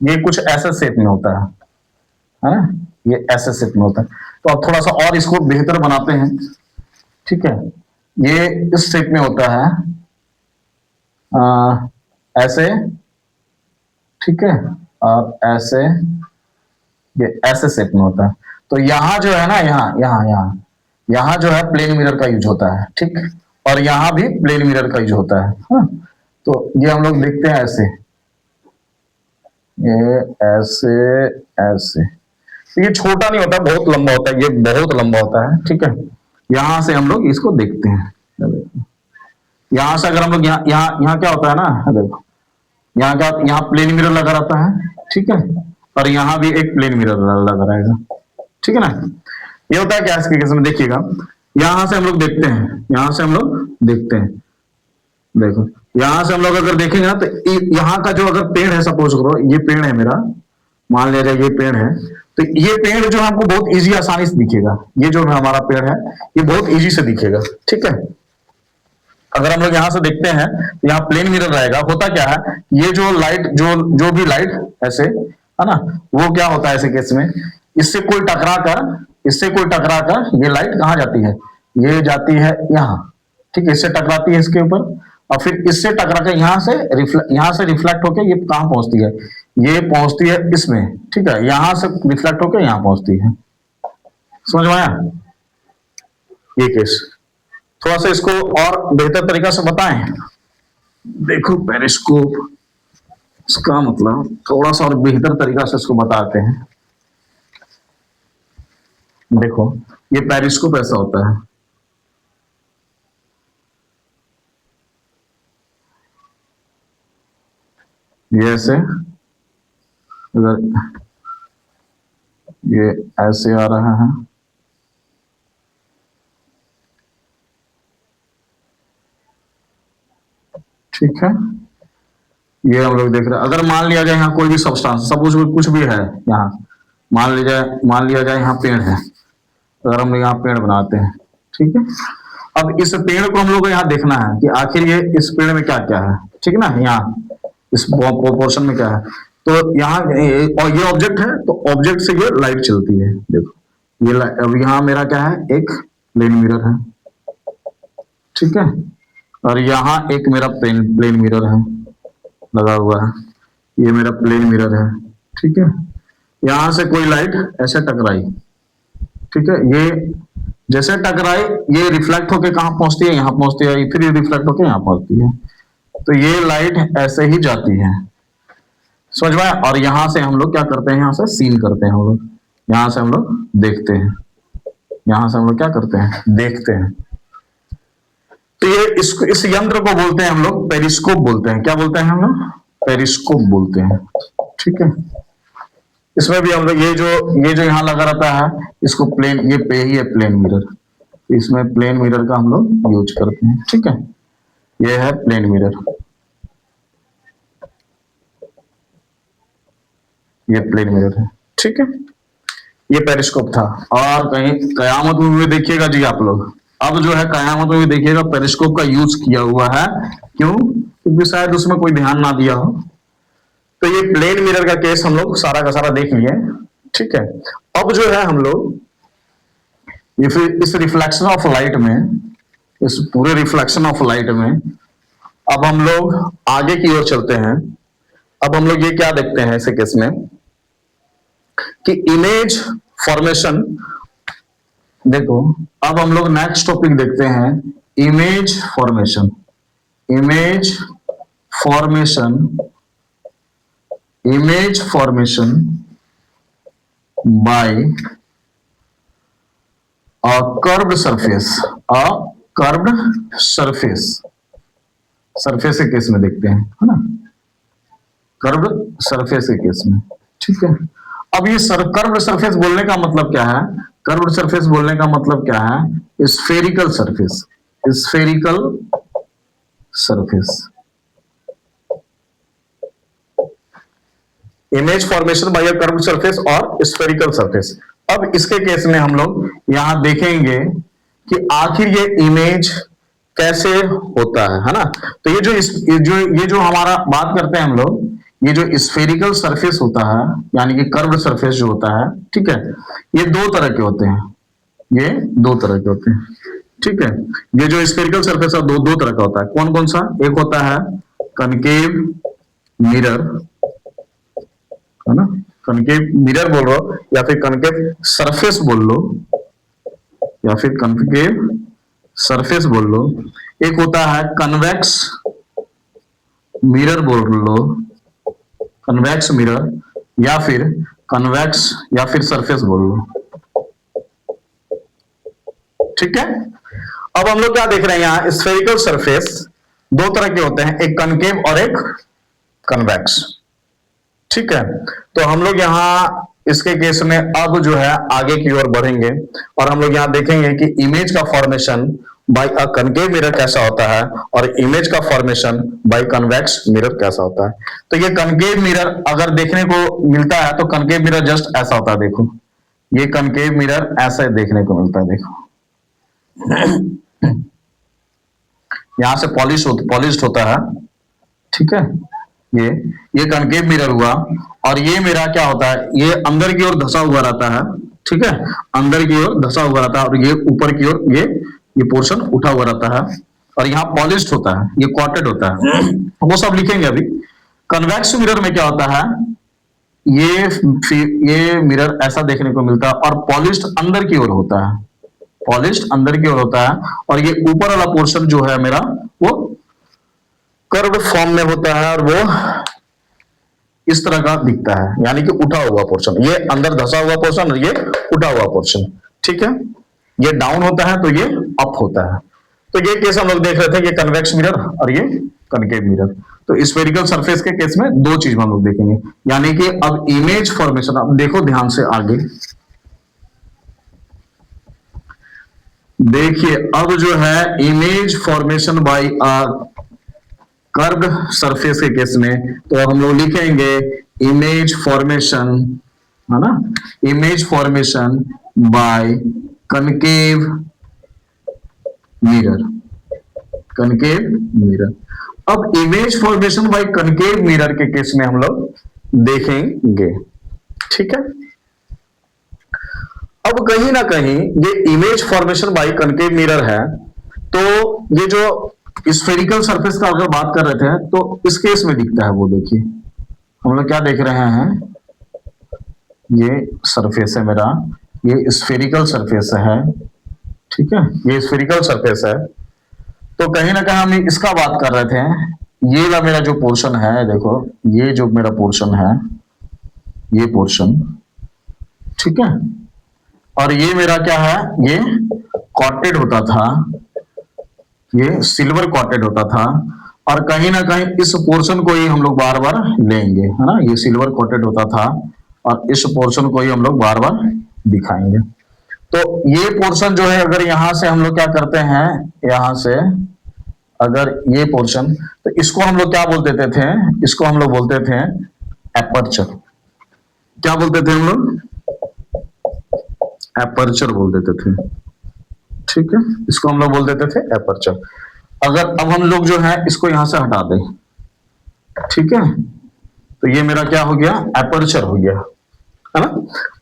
ये कुछ ऐसे शेप में होता है ना, ये ऐसे शेप में होता है। तो अब थोड़ा सा और इसको बेहतर बनाते हैं। ठीक है, ये इस शेप में होता है, ऐसे। ठीक है, और ऐसे, ये ऐसे शेप में होता है। तो यहां जो है ना, यहाँ यहाँ यहाँ यहाँ जो है प्लेन मिरर का यूज होता है। ठीक, और यहां भी प्लेन मिरर का यूज होता है। हाँ? तो ये हम लोग देखते हैं ऐसे, ये ऐसे ऐसे। तो ये छोटा नहीं होता, बहुत लंबा होता है, ये बहुत लंबा होता है। ठीक है, यहां से हम लोग इसको देखते हैं। यहां से अगर हम लोग यहाँ यहाँ यहाँ क्या होता है ना, देखो यहाँ का, यहाँ प्लेन मिरर लगा रहता है। ठीक है, और यहाँ भी एक प्लेन मिरर लगा रहेगा। ठीक है ना। ये होता है क्या इसके केस में, देखिएगा यहां से हम लोग देखते हैं, यहां से हम लोग देखते हैं, देखो यहां से हम लोग अगर देखेंगे ना, तो यहाँ का जो अगर पेड़ है, सपोज करो ये पेड़ है मेरा, मान लिया जाए ये पेड़ है, तो ये पेड़ जो हमको बहुत इजी आसानी से दिखेगा, ये जो हमारा पेड़ है ये बहुत इजी से दिखेगा। ठीक है, अगर हम लोग यहां से देखते हैं तो यहाँ प्लेन मिरर रहेगा। होता क्या है, ये जो लाइट, जो भी लाइट ऐसे है ना, वो क्या होता है ऐसे केस में, इससे कोई टकरा कर, इससे कोई टकरा कर ये लाइट कहाँ जाती है, ये जाती है यहाँ। ठीक है, इससे टकराती है इसके ऊपर, और फिर इससे टकरा कर यहाँ से रिफ्लेक्ट होकर ये कहाँ पहुंचती है, ये पहुंचती है इसमें। ठीक है, यहां से रिफ्लेक्ट होकर यहाँ पहुंचती है। समझ में आया ये केस। थोड़ा सा इसको और बेहतर तरीका से बताएं। देखो पेरिस्कोप, इसका मतलब थोड़ा सा और बेहतर तरीका से इसको बताते हैं। देखो ये पेरिस्कोप ऐसा होता है, ये ऐसे, अगर ये ऐसे आ रहा है, ठीक है, ये हम लोग देख रहे हैं। अगर मान लिया जाए यहाँ कोई भी सब्सटेंस, सपोज कुछ भी है यहाँ, मान लिया जाए यहाँ पेड़ है, अगर हम लोग यहाँ पेड़ बनाते हैं। ठीक है, अब इस पेड़ को हम लोग को यहाँ देखना है कि आखिर ये इस पेड़ में क्या क्या है। ठीक है ना, यहाँ इस पोर्शन में क्या है, तो यहाँ और ये ऑब्जेक्ट है, तो ऑब्जेक्ट से ये लाइट चलती है। देखो ये अब यहाँ मेरा क्या है, एक प्लेन मिरर है। ठीक है, और यहाँ एक मेरा प्लेन मिरर है लगा हुआ है, ये मेरा प्लेन मिरर है। ठीक है, यहां से कोई लाइट ऐसे टकराई। ठीक है, ये जैसे टकराई ये रिफ्लेक्ट होके कहां पहुंचती है, यहाँ पहुंचती है, फिर ये रिफ्लेक्ट होके यहाँ पहुंचती है। तो ये लाइट ऐसे ही जाती है, समझ में आया। और यहां से हम लोग क्या करते हैं, यहाँ से सीन करते हैं हम लोग, यहां से हम लोग देखते हैं, यहां से हम लोग क्या करते हैं, देखते हैं। तो ये इस यंत्र को बोलते हैं हम लोग पेरिस्कोप बोलते हैं। क्या बोलते हैं हम लोग, पेरिस्कोप बोलते हैं। ठीक है, इसमें भी हम लोग ये जो यहाँ लगा रहता है, इसको प्लेन, ये पे ही है प्लेन मिरर, इसमें प्लेन मिरर का हम लोग यूज करते हैं। ठीक है, ये है प्लेन मिरर, ये प्लेन मिरर है। ठीक है, ये पेरिस्कोप था। और कहीं कयामत में भी देखिएगा जी आप लोग, अब जो है कयामत में भी देखिएगा पेरिस्कोप का यूज किया हुआ है। क्यों, क्योंकि शायद उसमें कोई ध्यान ना दिया हो। तो ये प्लेन मिरर का केस हम लोग सारा का सारा देख लिए। ठीक है, अब जो है हम लोग ये फिर इस रिफ्लेक्शन ऑफ लाइट में, इस पूरे रिफ्लेक्शन ऑफ लाइट में अब हम लोग आगे की ओर चलते हैं। अब हम लोग ये क्या देखते हैं ऐसे केस में कि इमेज फॉर्मेशन। देखो अब हम लोग नेक्स्ट टॉपिक देखते हैं, image formation. Image formation, image formation bye a curved surface, a curved surface. Surface के केस में देखते हैं, है ना, कर्व्ड सरफेस के केस में। ठीक है, अब ये कर्व्ड सरफेस बोलने का मतलब क्या है? कर्व्ड सरफेस बोलने का मतलब क्या है? Spherical surface, spherical surface, image formation bye a curved surface और स्फेरिकल सरफेस। अब इसके केस में हम लोग यहां देखेंगे कि आखिर ये इमेज कैसे होता है ना। तो ये जो हमारा बात करते हैं हम लोग, ये जो स्फेरिकल सरफेस होता है यानी कि कर्व्ड सरफेस जो होता है, ठीक है, ये दो तरह के होते हैं, ये दो तरह के होते हैं। ठीक है, ये जो स्फेरिकल सरफेस है दो दो तरह का होता है। कौन कौन सा? एक होता है कनकेव मिरर, है ना, कनकेव मिरर बोल रहा हो या फिर कनकेव सरफेस बोल लो, या फिर कनकेव सरफेस बोल लो। एक होता है कन्वेक्स मिरर बोल लो, कन्वेक्स मिरर, या फिर कन्वेक्स या फिर सरफेस बोल लो। ठीक है, अब हम लोग क्या देख रहे हैं यहां? स्फेरिकल सरफेस दो तरह के होते हैं, एक कनकेव और एक कन्वेक्स। ठीक है, तो हम लोग यहां इसके केस में अब जो है आगे की ओर बढ़ेंगे और हम लोग यहां देखेंगे कि इमेज का formation by a concave mirror कैसा होता है और इमेज का फॉर्मेशन बाय कन्वेक्स मिरर कैसा होता है। तो ये कनकेव मिरर अगर देखने को मिलता है तो कनकेव मिरर जस्ट ऐसा होता है, देखो ये कनकेव मिरर ऐसे देखने को मिलता है, देखो यहां से पॉलिश्ड होता है। ठीक है, ये कनकेव मिरर हुआ और ये मेरा क्या होता है? ये अंदर की ओर धंसा हुआ रहता है। ठीक है, अंदर की ओर धंसा हुआ रहता है और ये ऊपर की ओर ये पोर्शन उठा हुआ रहता है और यहाँ पॉलिश्ड होता है, ये कॉटेड होता है। वो सब लिखेंगे अभी। कन्वेक्स मिरर में क्या होता है? ये मिरर ऐसा देखने को मिलता है और पॉलिश्ड अंदर की ओर होता है, पॉलिश्ड अंदर की ओर होता है और ये ऊपर वाला पोर्शन जो है मेरा वो कर्व्ड फॉर्म में होता है और वो इस तरह का दिखता है, यानी कि उठा हुआ पोर्शन, ये अंदर धंसा हुआ पोर्शन और ये उठा हुआ पोर्शन। ठीक है, ये डाउन होता है तो ये अप होता है। तो ये केस हम लोग देख रहे थे, ये कन्वेक्स मिरर और ये कनकेव मिरर। तो स्फेरिकल सरफेस के केस में दो चीज हम लोग देखेंगे, यानी कि अब इमेज फॉर्मेशन, अब देखो ध्यान से आगे देखिए, अब जो है image formation by curved surface के केस में तो हम लोग लिखेंगे इमेज फॉर्मेशन, है ना, image formation by concave mirror, concave mirror. अब image formation by concave mirror के केस में हम लोग देखेंगे। ठीक है, अब कहीं ना कहीं ये image formation by concave mirror है, तो ये जो स्फेरिकल सरफेस का अगर बात कर रहे थे तो इस केस में दिखता है, वो देखिए हम लोग क्या देख रहे हैं, ये सरफेस है मेरा, ये स्फेरिकल सरफेस है। ठीक है, ये स्फेरिकल सरफेस है, तो कहीं ना कहीं हम इसका बात कर रहे थे। ये वाला मेरा जो पोर्शन है, देखो ये जो मेरा पोर्शन है, ये पोर्शन, ठीक है, और ये मेरा क्या है? ये कॉटेड होता था, ये सिल्वर कॉटेड होता था और कहीं ना कहीं इस पोर्शन को ही हम लोग बार बार लेंगे, है ना, ये सिल्वर कॉटेड होता था और इस पोर्शन को ही हम लोग बार बार दिखाएंगे। तो ये पोर्शन जो है, अगर यहां से हम लोग क्या करते हैं, यहां से अगर ये पोर्शन, तो इसको हम लोग क्या बोल देते थे? इसको हम लोग बोलते थे एपर्चर। क्या बोलते थे हम लोग? एपर्चर बोल देते थे। ठीक है, इसको हम लोग बोल देते थे एपर्चर। अगर अब हम लोग जो है इसको यहां से हटा दें, ठीक है, तो ये मेरा क्या हो गया? एपर्चर हो गया, है ना।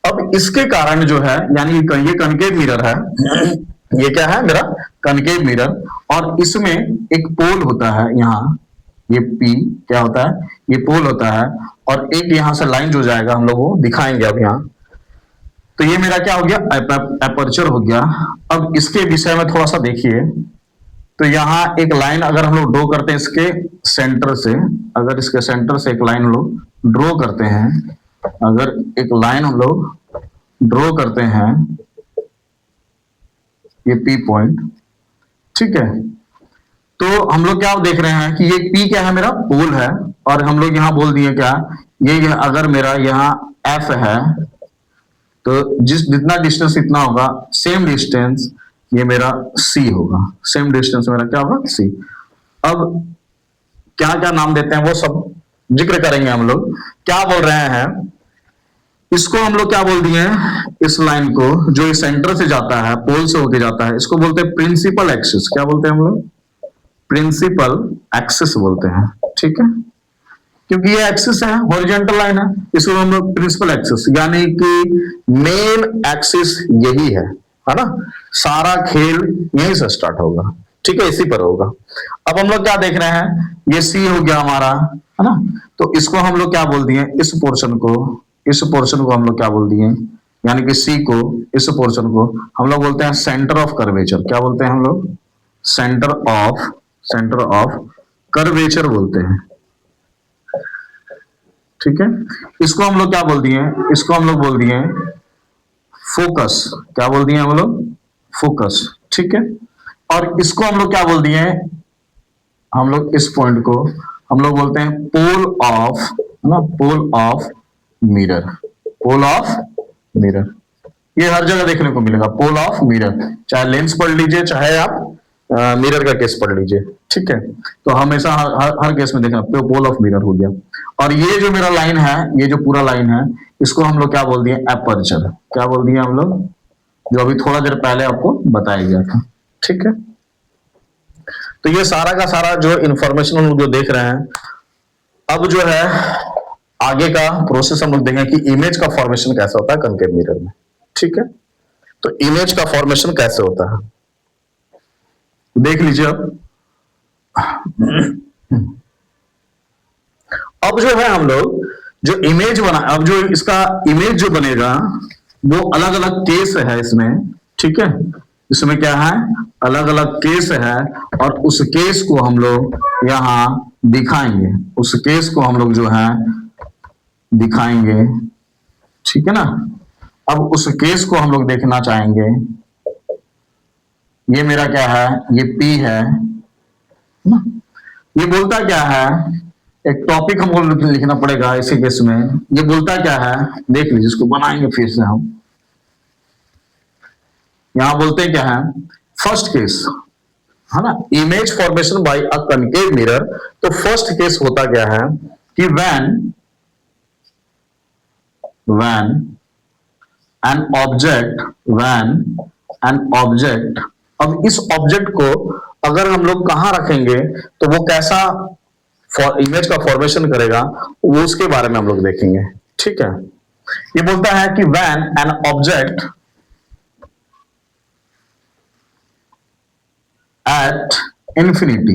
अब इसके कारण जो है, यानी ये कनकेव मिरर है, ये क्या है मेरा? कनकेव मिरर, और इसमें एक पोल होता है यहाँ, ये पी क्या होता है? ये पोल होता है और एक यहां से लाइन जो जाएगा, हम लोग वो दिखाएंगे अब यहाँ। तो ये मेरा क्या हो गया? एपर्चर हो गया। अब इसके विषय में थोड़ा सा देखिए, तो यहां एक लाइन अगर हम लोग ड्रॉ करते हैं इसके सेंटर से, अगर इसके सेंटर से एक लाइन हम लोग ड्रॉ करते हैं, अगर एक लाइन हम लोग ड्रॉ करते हैं, ये पी पॉइंट, ठीक है, तो हम लोग क्या देख रहे हैं कि ये P क्या है, मेरा पोल है, और हम लोग यहाँ बोल दिए क्या, ये अगर मेरा यहाँ F है तो जितना डिस्टेंस इतना होगा, सेम डिस्टेंस ये मेरा C होगा, सेम डिस्टेंस मेरा क्या होगा, C। अब क्या क्या नाम देते हैं वो सब जिक्र करेंगे हम लोग। क्या बोल रहे हैं, इसको हम लोग क्या बोल दिए हैं, इस लाइन को जो इस सेंटर से जाता है, पोल से होके जाता है, इसको बोलते हैं प्रिंसिपल एक्सिस। क्या बोलते हैं हम लोग, प्रिंसिपल एक्सिस बोलते हैं, ठीक है, क्योंकि ये एक्सिस है, हॉरिजॉन्टल लाइन है, इसको हम लोग प्रिंसिपल एक्सिस, यानी कि मेन एक्सिस यही है ना, सारा खेल यहीं से स्टार्ट होगा, ठीक है, इसी पर होगा। अब हम लोग क्या देख रहे हैं, ये सी हो गया हमारा, है ना, तो इसको हम लोग क्या बोल दिए, इस पोर्शन को हम लोग क्या बोल दिए, यानी कि सी को, इस पोर्शन को हम लोग बोलते हैं सेंटर ऑफ कर्वेचर। क्या बोलते हैं हम लोग, सेंटर ऑफ कर्वेचर बोलते हैं, ठीक है। इसको हम लोग क्या बोल दिए, इसको हम लोग बोल दिए फोकस। क्या बोल दिए हम लोग, फोकस, ठीक है। और इसको हम लोग क्या बोल दिए, हम लोग इस पॉइंट को हम लोग बोलते हैं पोल ऑफ, है ना, pole of mirror, pole of mirror. ये हर जगह देखने को मिलेगा, पोल ऑफ मिरर, चाहे लेंस पढ़ लीजिए, चाहे आप मिरर का केस पढ़ लीजिए, ठीक है। तो हमेशा हर केस में देखना पोल ऑफ मिरर हो गया। और ये जो मेरा लाइन है, ये जो पूरा लाइन है, इसको हम लोग क्या बोल दिए, एपर्चर। क्या बोल दिए हम लोग, जो अभी थोड़ा देर पहले आपको बताया गया था, ठीक है। तो ये सारा का सारा जो इंफॉर्मेशन हम लोग जो देख रहे हैं, अब जो है आगे का प्रोसेस हम लोग देखेंगे कि इमेज का फॉर्मेशन कैसा होता है कनकेव मिरर में, ठीक है। तो इमेज का फॉर्मेशन कैसे होता है देख लीजिए। अब जो है हम लोग जो इमेज बना, अब जो इसका इमेज जो बनेगा वो अलग अलग केस है इसमें, ठीक है। इसमें क्या है, अलग अलग केस है, और उस केस को हम लोग यहां दिखाएंगे, उस केस को हम लोग जो है दिखाएंगे, ठीक है ना। अब उस केस को हम लोग देखना चाहेंगे। ये मेरा क्या है, ये P है ना, ये बोलता क्या है, एक टॉपिक हमको लिखना पड़ेगा इसी केस में। ये बोलता क्या है, देख लीजिए, इसको बनाएंगे फिर से हम। यहां बोलते क्या है, फर्स्ट केस, है ना, इमेज फॉर्मेशन बाय अ कनकेव मिरर। तो फर्स्ट केस होता क्या है कि व्हेन एन ऑब्जेक्ट, अब इस ऑब्जेक्ट को अगर हम लोग कहां रखेंगे तो वो कैसा इमेज का फॉर्मेशन करेगा, वो उसके बारे में हम लोग देखेंगे, ठीक है। ये बोलता है कि when an object at infinity,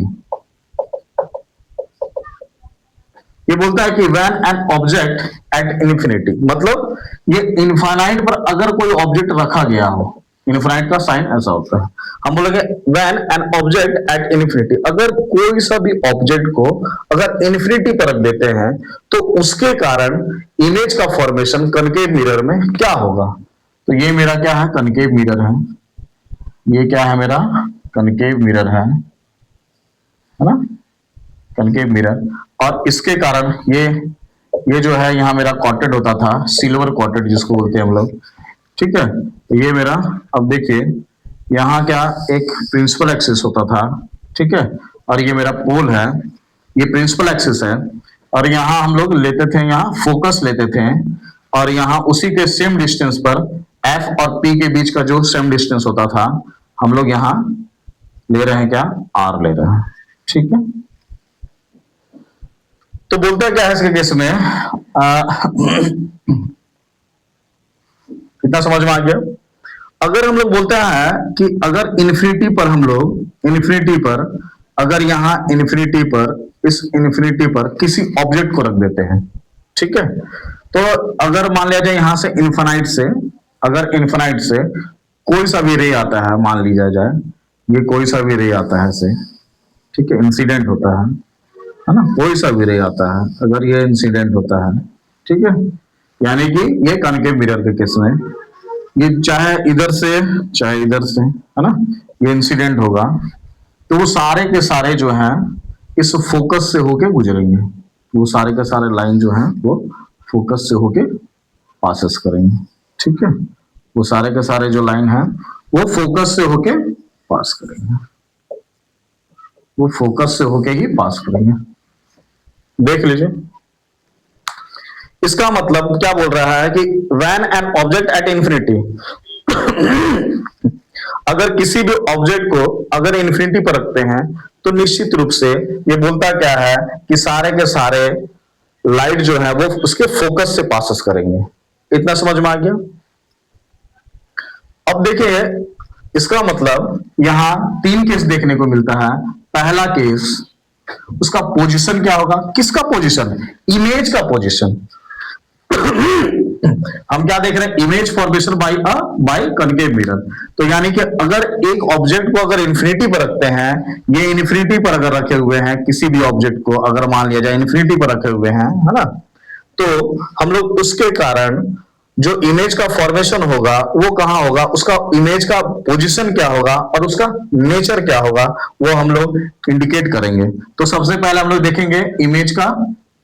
ये बोलता है कि when an object at infinity, मतलब ये इनफाइनाइट पर अगर कोई ऑब्जेक्ट रखा गया हो, इनफाइनाइट का साइन ऐसा होता है, हम बोलेंगे when an object at infinity, अगर कोई सा भी ऑब्जेक्ट को अगर इंफिनिटी पर रख देते हैं तो उसके कारण इमेज का फॉर्मेशन कनकेव मिरर में क्या होगा। तो ये मेरा क्या है, कनकेव मिरर है, ये क्या है, मेरा कनकेव मिरर है ना, कनकेव मिरर। और इसके कारण ये जो है यहाँ मेरा कॉटेड होता था, सिल्वर कॉटेड जिसको बोलते हैं हम लोग, ठीक है। तो ये मेरा, अब देखिए यहाँ क्या एक प्रिंसिपल एक्सिस होता था, ठीक है, और ये मेरा पोल है, ये प्रिंसिपल एक्सिस है, और यहाँ हम लोग लेते थे, यहाँ फोकस लेते थे, और यहाँ उसी के सेम डिस्टेंस पर F और P के बीच का जो सेम डिस्टेंस होता था, हम लोग यहाँ ले रहे हैं क्या, R ले रहे हैं, ठीक है। तो बोलता क्या है इसके केस में, कितना समझ में आ गया। अगर हम लोग बोलते हैं कि अगर इन्फिनिटी पर हम लोग, इन्फिनिटी पर अगर यहाँ इन्फिनिटी पर, इस इन्फिनिटी पर किसी ऑब्जेक्ट को रख देते हैं, ठीक है। तो अगर मान लिया जाए यहाँ से इन्फिनाइट से, अगर इन्फिनाइट से कोई सा भी रे आता है, मान लिया जाए ये कोई सा भी रे आता है से, ठीक है, इंसिडेंट होता है ना, कोई सा भी रे आता है, अगर ये इंसिडेंट होता है, ठीक है, यानी कि ये कनकेव मिरर के केस में ये चाहे इधर से चाहे इधर से, है ना, ये इंसिडेंट होगा, तो वो सारे के सारे जो हैं इस फोकस से होके गुजरेंगे, वो सारे के सारे लाइन जो हैं वो फोकस से होके पासेस करेंगे, ठीक है। वो सारे के सारे जो लाइन हैं वो फोकस से होके पास करेंगे, वो फोकस से होके ही पास करेंगे। देख लीजिए, इसका मतलब क्या बोल रहा है कि when an object at infinity, अगर किसी भी ऑब्जेक्ट को अगर इंफिनिटी पर रखते हैं तो निश्चित रूप से ये बोलता क्या है कि सारे के सारे लाइट जो है वो उसके फोकस से पासेस करेंगे। इतना समझ में आ गया। अब देखिए, इसका मतलब यहां तीन केस देखने को मिलता है। पहला केस, उसका पोजीशन क्या होगा, किसका पोजीशन, इमेज का पोजीशन। हम क्या देख रहे हैं, image formation by concave mirror. तो यानी कि अगर एक ऑब्जेक्ट को अगर इंफिनिटी पर रखते हैं, ये इंफिनिटी पर अगर रखे हुए हैं, किसी भी ऑब्जेक्ट को अगर मान लिया जाए इंफिनिटी पर रखे हुए हैं, है ना, तो हम लोग उसके कारण जो इमेज का फॉर्मेशन होगा वो कहां होगा, उसका इमेज का पोजीशन क्या होगा और उसका नेचर क्या होगा, वो हम लोग इंडिकेट करेंगे। तो सबसे पहले हम लोग देखेंगे इमेज का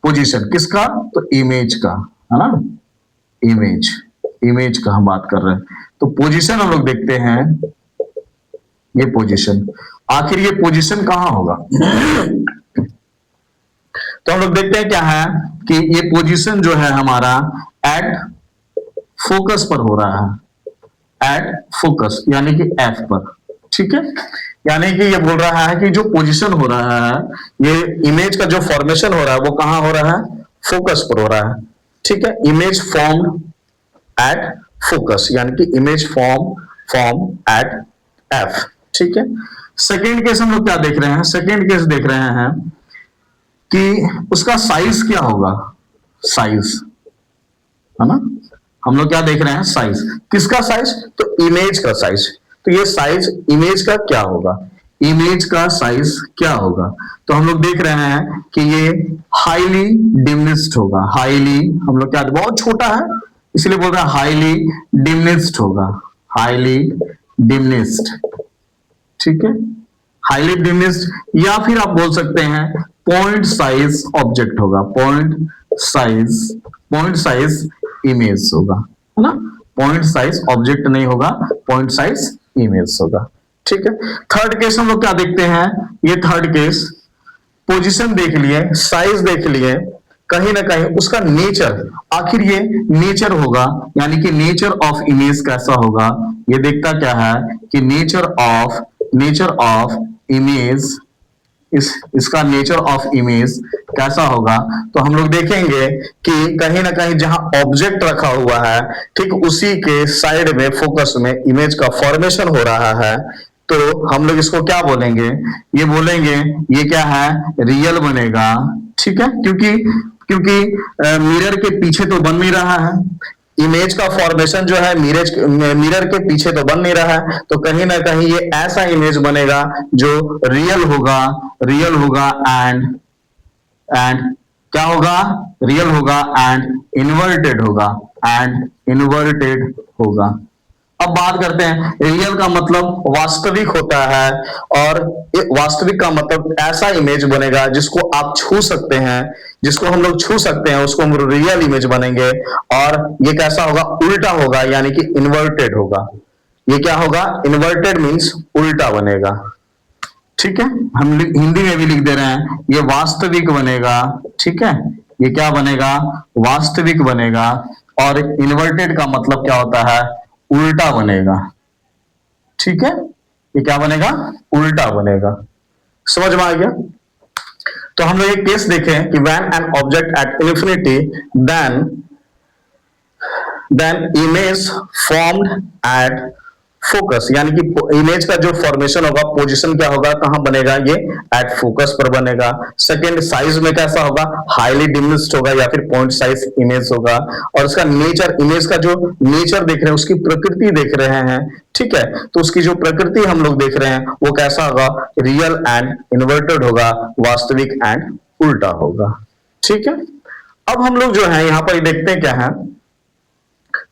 पोजीशन, किसका, तो इमेज का, है ना, इमेज, इमेज का हम बात कर रहे हैं। तो पोजीशन हम लोग देखते हैं, ये पोजीशन, आखिर ये पोजीशन कहां होगा। तो हम लोग देखते हैं क्या है कि ये पोजीशन जो है हमारा एट फोकस पर हो रहा है, एट फोकस यानी कि एफ पर, ठीक है। यानी कि ये बोल रहा है कि जो पोजीशन हो रहा है, ये इमेज का जो फॉर्मेशन हो रहा है वो कहां हो रहा है, फोकस पर हो रहा है, ठीक है। इमेज फॉर्म एट फोकस यानी कि इमेज फॉर्म एट एफ, ठीक है। सेकेंड केस हम लोग क्या देख रहे हैं, सेकेंड केस देख रहे हैं कि उसका साइज क्या होगा, साइज, है ना, हम लोग क्या देख रहे हैं, साइज, किसका साइज, तो इमेज का साइज। तो ये साइज इमेज का क्या होगा, इमेज का साइज क्या होगा, तो हम लोग देख रहे हैं कि ये हाईली डिमिनिश्ड होगा, हाईली, हम लोग क्या, बहुत छोटा है इसलिए बोल रहे हैं हाईली डिमिनिश्ड होगा, हाईली डिमिनिश्ड, ठीक है, हाईली डिमिनिश्ड। या फिर आप बोल सकते हैं पॉइंट साइज ऑब्जेक्ट होगा, पॉइंट साइज इमेज होगा, है ना, पॉइंट साइज ऑब्जेक्ट नहीं होगा, पॉइंट साइज इमेज होगा, ठीक है। थर्ड केस हम लोग क्या देखते हैं, ये थर्ड केस, पोजीशन देख लिए, साइज देख लिए, कहीं ना कहीं उसका नेचर, आखिर ये नेचर होगा, यानी कि नेचर ऑफ इमेज कैसा होगा, ये देखता क्या है कि नेचर ऑफ इमेज, इसका नेचर ऑफ इमेज कैसा होगा। तो हम लोग देखेंगे कि कहीं ना कहीं जहां ऑब्जेक्ट रखा हुआ है, ठीक उसी के साइड में फोकस में इमेज का फॉर्मेशन हो रहा है। तो हम लोग इसको क्या बोलेंगे, ये बोलेंगे ये क्या है, रियल बनेगा, ठीक है, क्योंकि मिरर के पीछे तो बन नहीं रहा है, इमेज का फॉर्मेशन जो है मिरर के पीछे तो बन नहीं रहा है, तो कहीं ना कहीं ये ऐसा इमेज बनेगा जो रियल होगा एंड क्या होगा, रियल होगा एंड इन्वर्टेड होगा। अब बात करते हैं, रियल का मतलब वास्तविक होता है, और वास्तविक का मतलब ऐसा इमेज बनेगा जिसको आप छू सकते हैं, जिसको हम लोग छू सकते हैं उसको हम रियल इमेज बनेंगे। और ये कैसा होगा, उल्टा होगा, यानी कि इन्वर्टेड होगा। ये क्या होगा, इन्वर्टेड मींस उल्टा बनेगा, ठीक है। हम हिंदी में भी लिख दे रहे हैं, ये वास्तविक बनेगा, ठीक है, ये क्या बनेगा, वास्तविक बनेगा। और इन्वर्टेड का मतलब क्या होता है, उल्टा बनेगा, ठीक है, ये क्या बनेगा, उल्टा बनेगा। समझ में आ गया। तो हम लोग एक केस देखें कि when an object at infinity then image formed at focus, यानी कि इमेज का जो फॉर्मेशन होगा, पोजीशन क्या होगा, कहां बनेगा, ये एट फोकस पर बनेगा। सेकंड, साइज में कैसा होगा, हाईली डिमिनिश्ड होगा या फिर पॉइंट साइज इमेज होगा। और उसका नेचर, इमेज का जो नेचर देख रहे हैं, उसकी प्रकृति देख रहे हैं, ठीक है, तो उसकी जो प्रकृति हम लोग देख रहे हैं वो कैसा होगा, रियल एंड इन्वर्टेड होगा, वास्तविक एंड उल्टा होगा, ठीक है। अब हम लोग जो है यहां पर देखते हैं क्या है,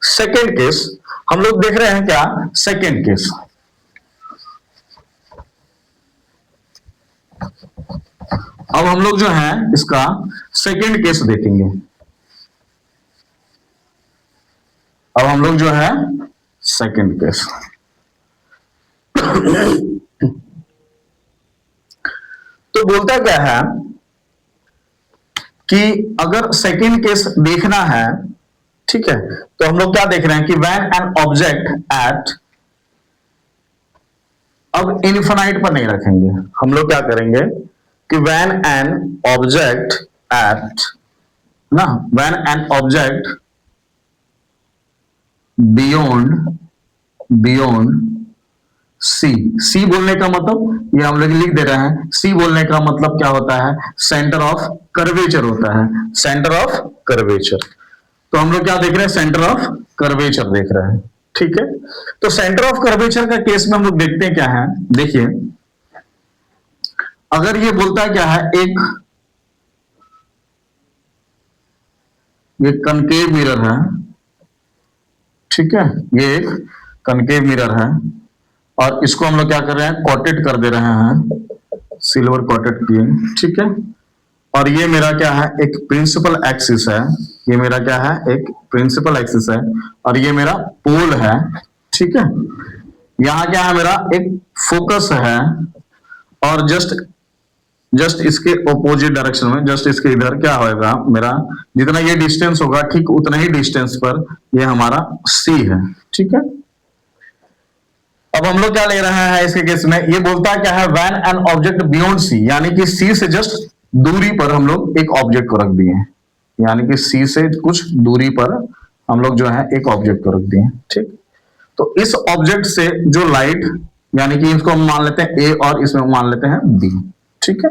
सेकेंड केस हम लोग देख रहे हैं क्या, सेकेंड केस, अब हम लोग जो है इसका सेकंड केस देखेंगे। अब हम लोग जो है सेकंड केस तो बोलता क्या है कि अगर सेकंड केस देखना है, ठीक है, तो हम लोग क्या देख रहे हैं कि व्हेन एन ऑब्जेक्ट एट, अब इनफिनाइट पर नहीं रखेंगे, हम लोग क्या करेंगे कि व्हेन एन ऑब्जेक्ट एट ना, when an object beyond C बोलने का मतलब ये हम लोग लिख दे रहे हैं, सी बोलने का मतलब क्या होता है, सेंटर ऑफ कर्वेचर होता है, सेंटर ऑफ कर्वेचर। तो हम लोग क्या देख रहे हैं, सेंटर ऑफ कर्वेचर देख रहे हैं, ठीक है। तो सेंटर ऑफ कर्वेचर का केस में हम लोग देखते हैं क्या है, देखिए अगर ये बोलता है क्या है, ये कनकेव मिरर है, ठीक है, ये एक कनकेव मिरर है और इसको हम लोग क्या कर रहे हैं, कोटेड कर दे रहे हैं, सिल्वर कोटेड किए, ठीक है। और ये मेरा क्या है, एक प्रिंसिपल एक्सिस है, ये मेरा क्या है, एक प्रिंसिपल एक्सिस है और ये मेरा पोल है, ठीक है। यहां क्या है, मेरा एक फोकस है और जस्ट इसके ऑपोजिट डायरेक्शन में, जस्ट इसके इधर क्या होगा, मेरा जितना ये डिस्टेंस होगा ठीक उतना ही डिस्टेंस पर ये हमारा सी है, ठीक है। अब हम लोग क्या ले रहे हैं इसके केस में, ये बोलता है क्या है, when an object beyond C, यानी कि सी से जस्ट दूरी पर हम लोग एक ऑब्जेक्ट को रख दिए, यानी कि सी से कुछ दूरी पर हम लोग जो है एक ऑब्जेक्ट को रख दिए, ठीक। तो इस ऑब्जेक्ट से जो लाइट, यानी कि इसको हम मान लेते हैं ए और इसमें मान लेते हैं बी, ठीक है,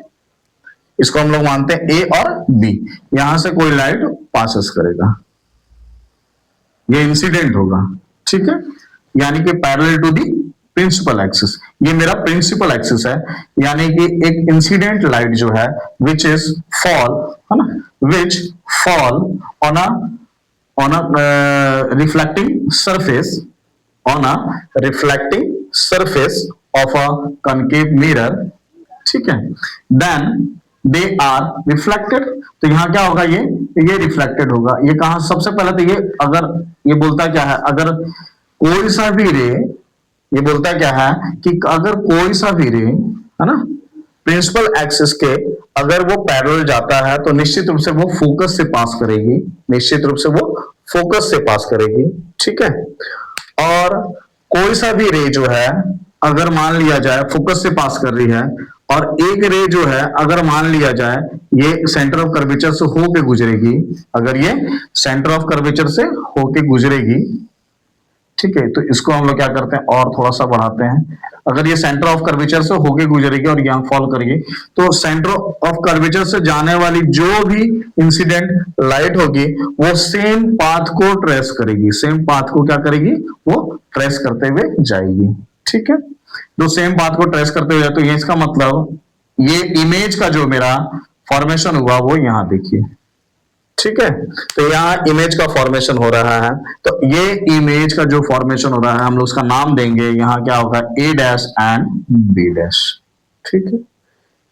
इसको हम लोग मानते हैं ए और बी, यहां से कोई लाइट पासेस करेगा, ये इंसिडेंट होगा, ठीक है, यानी कि parallel to the principal axis, ये मेरा प्रिंसिपल एक्सिस है, यानी कि एक इंसिडेंट लाइट जो है विच इज फॉल, है ना, विच fall on a reflecting surface, on a reflecting surface of a concave mirror, ठीक है, देन दे आर रिफ्लेक्टेड। तो यहां क्या होगा, ये रिफ्लेक्टेड होगा, ये कहां, सबसे पहले तो ये अगर ये बोलता क्या है, अगर कोई सा भी रे, ये बोलता क्या है कि अगर कोई सा भी रे, है ना, प्रिंसिपल एक्सिस के अगर वो पैरेलल जाता है तो निश्चित रूप से वो फोकस से पास करेगी, निश्चित रूप से वो फोकस से पास करेगी, ठीक है। और कोई सा भी रे जो है अगर मान लिया जाए फोकस से पास कर रही है, और एक रे जो है अगर मान लिया जाए ये सेंटर ऑफ कर्वेचर से होके गुजरेगी, अगर ये सेंटर ऑफ कर्वेचर से होके गुजरेगी, ठीक है, तो इसको हम लोग क्या करते हैं और थोड़ा सा बढ़ाते हैं, अगर ये सेंटर ऑफ कर्वेचर से होके गुजरेगी और यहां फॉल करेगी, तो सेंटर ऑफ कर्वेचर से जाने वाली जो भी इंसिडेंट लाइट होगी वो सेम पाथ को ट्रेस करेगी, सेम पाथ को क्या करेगी, वो ट्रेस करते हुए जाएगी, ठीक है। तो सेम पाथ को ट्रेस करते हुए, तो ये इसका मतलब ये इमेज का जो मेरा फॉर्मेशन हुआ वो यहां देखिए, ठीक है। तो यहाँ इमेज का फॉर्मेशन हो रहा है, तो ये इमेज का जो फॉर्मेशन हो रहा है हम लोग उसका नाम देंगे, यहाँ क्या होगा, A dash and B dash, ठीक है,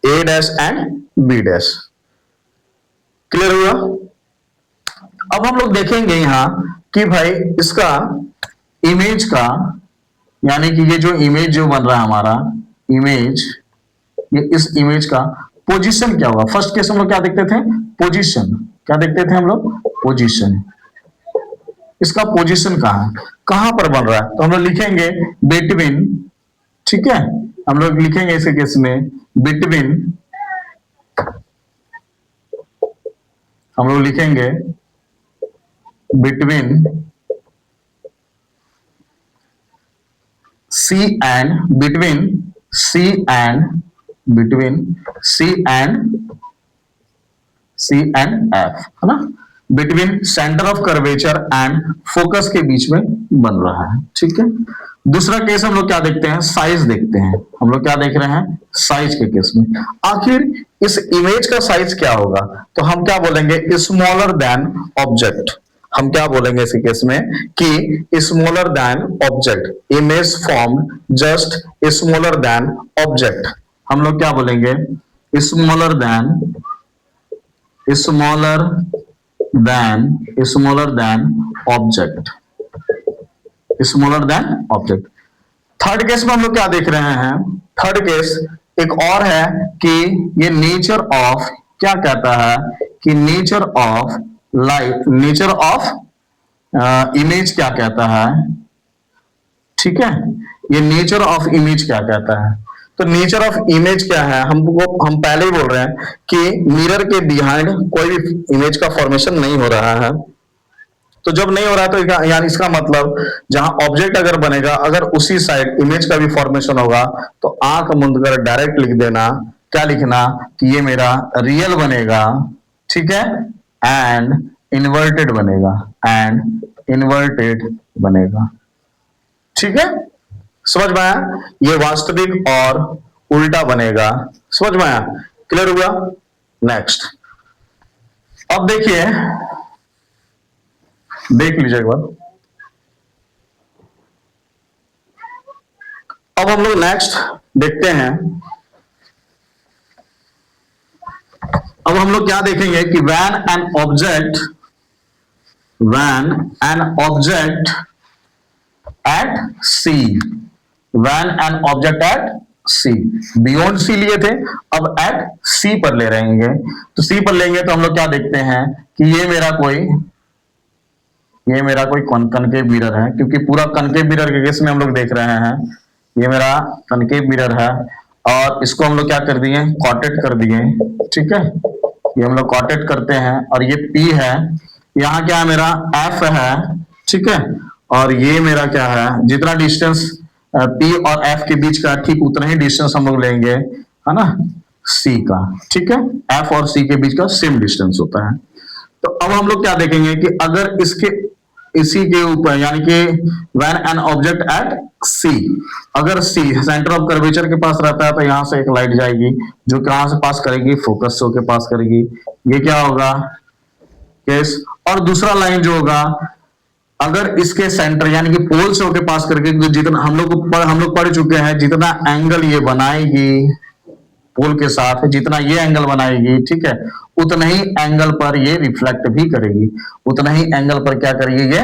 A dash and B dash, clear हुआ। अब हम लोग देखेंगे यहाँ कि भाई इसका इमेज का, यानी कि ये जो इमेज जो बन रहा है हमारा इमेज, ये इस इमेज का पोजीशन क्या होगा। फर्स्ट केस हम लोग क्या देखते थे, पोजीशन, क्या देखते थे हम लोग, पोजीशन, इसका पोजीशन कहां है, कहां पर बन रहा है, तो हम लोग लिखेंगे बिटवीन, ठीक है, हम लोग लिखेंगे इसके केस में बिटवीन, हम लोग लिखेंगे between C and, between C and, between C and F, है ना, between centre of curvature and focus के बीच में बन रहा है, ठीक है। दूसरा केस हम लोग क्या देखते हैं, साइज देखते हैं, हम लोग क्या देख रहे हैं, साइज के केस में आखिर इस इमेज का साइज क्या होगा, तो हम क्या बोलेंगे, स्मॉलर देन ऑब्जेक्ट, हम क्या बोलेंगे इस केस में कि smaller than object, image form just smaller than object, हम लोग क्या बोलेंगे smaller than object, smaller than object. Third case में हम लोग क्या देख रहे हैं, थर्ड केस एक और है कि ये नेचर ऑफ क्या कहता है कि nature of light, nature of image क्या कहता है, ठीक है, ये नेचर ऑफ इमेज क्या कहता है। तो नेचर ऑफ इमेज क्या है, हम पहले ही बोल रहे हैं कि मिरर के बिहाइंड कोई भी इमेज का फॉर्मेशन नहीं हो रहा है। तो जब नहीं हो रहा तो यानी इसका मतलब जहां ऑब्जेक्ट अगर बनेगा, अगर उसी साइड इमेज का भी फॉर्मेशन होगा, तो आंख मूंद कर डायरेक्ट लिख देना, क्या लिखना कि ये मेरा रियल बनेगा, ठीक है, एंड इन्वर्टेड बनेगा, एंड इन्वर्टेड बनेगा, ठीक है, समझ में आया, ये वास्तविक और उल्टा बनेगा, समझ में आया, क्लियर हुआ। नेक्स्ट, अब देखिए, देख लीजिए एक बार, अब हम लोग नेक्स्ट देखते हैं, अब हम लोग क्या देखेंगे कि when an object at C, when an object at C, beyond C लिए थे, अब एट सी पर ले रहेंगे, तो सी पर लेंगे तो हम लोग क्या देखते हैं कि ये मेरा कोई कनकेव मिरर है, क्योंकि पूरा कनकेव मिरर के केस में हम लोग देख रहे हैं, ये मेरा कनकेव मिरर है, और इसको हम लोग क्या कर दिए, कॉटेड कर दिए, ठीक है, ये हम लोग कॉटेड करते हैं, और ये P है, यहाँ क्या है मेरा F है, ठीक है, और ये मेरा क्या है, जितना डिस्टेंस P और F के बीच का ठीक उतना ही डिस्टेंस हम लोग लेंगे, है ना, C का, ठीक है, F और C के बीच का सेम डिस्टेंस होता है। तो अब हम लोग क्या देखेंगे कि अगर इसी के ऊपर, यानी कि व्हेन एन ऑब्जेक्ट एट सी, अगर सी सेंटर ऑफ कर्वेचर के पास रहता है, तो यहां से एक लाइट जाएगी जो कहां से पास करेगी, फोकस शो के पास करेगी, ये क्या होगा केस। और दूसरा लाइन जो होगा, अगर इसके सेंटर यानी कि पोल शो के पास करके, जितना हम लोग पढ़ चुके हैं, जितना एंगल ये बनाएगी पोल के साथ, जितना ये एंगल बनाएगी, ठीक है, उतना ही एंगल पर ये रिफ्लेक्ट भी करेगी, उतना ही एंगल पर क्या करेगी, ये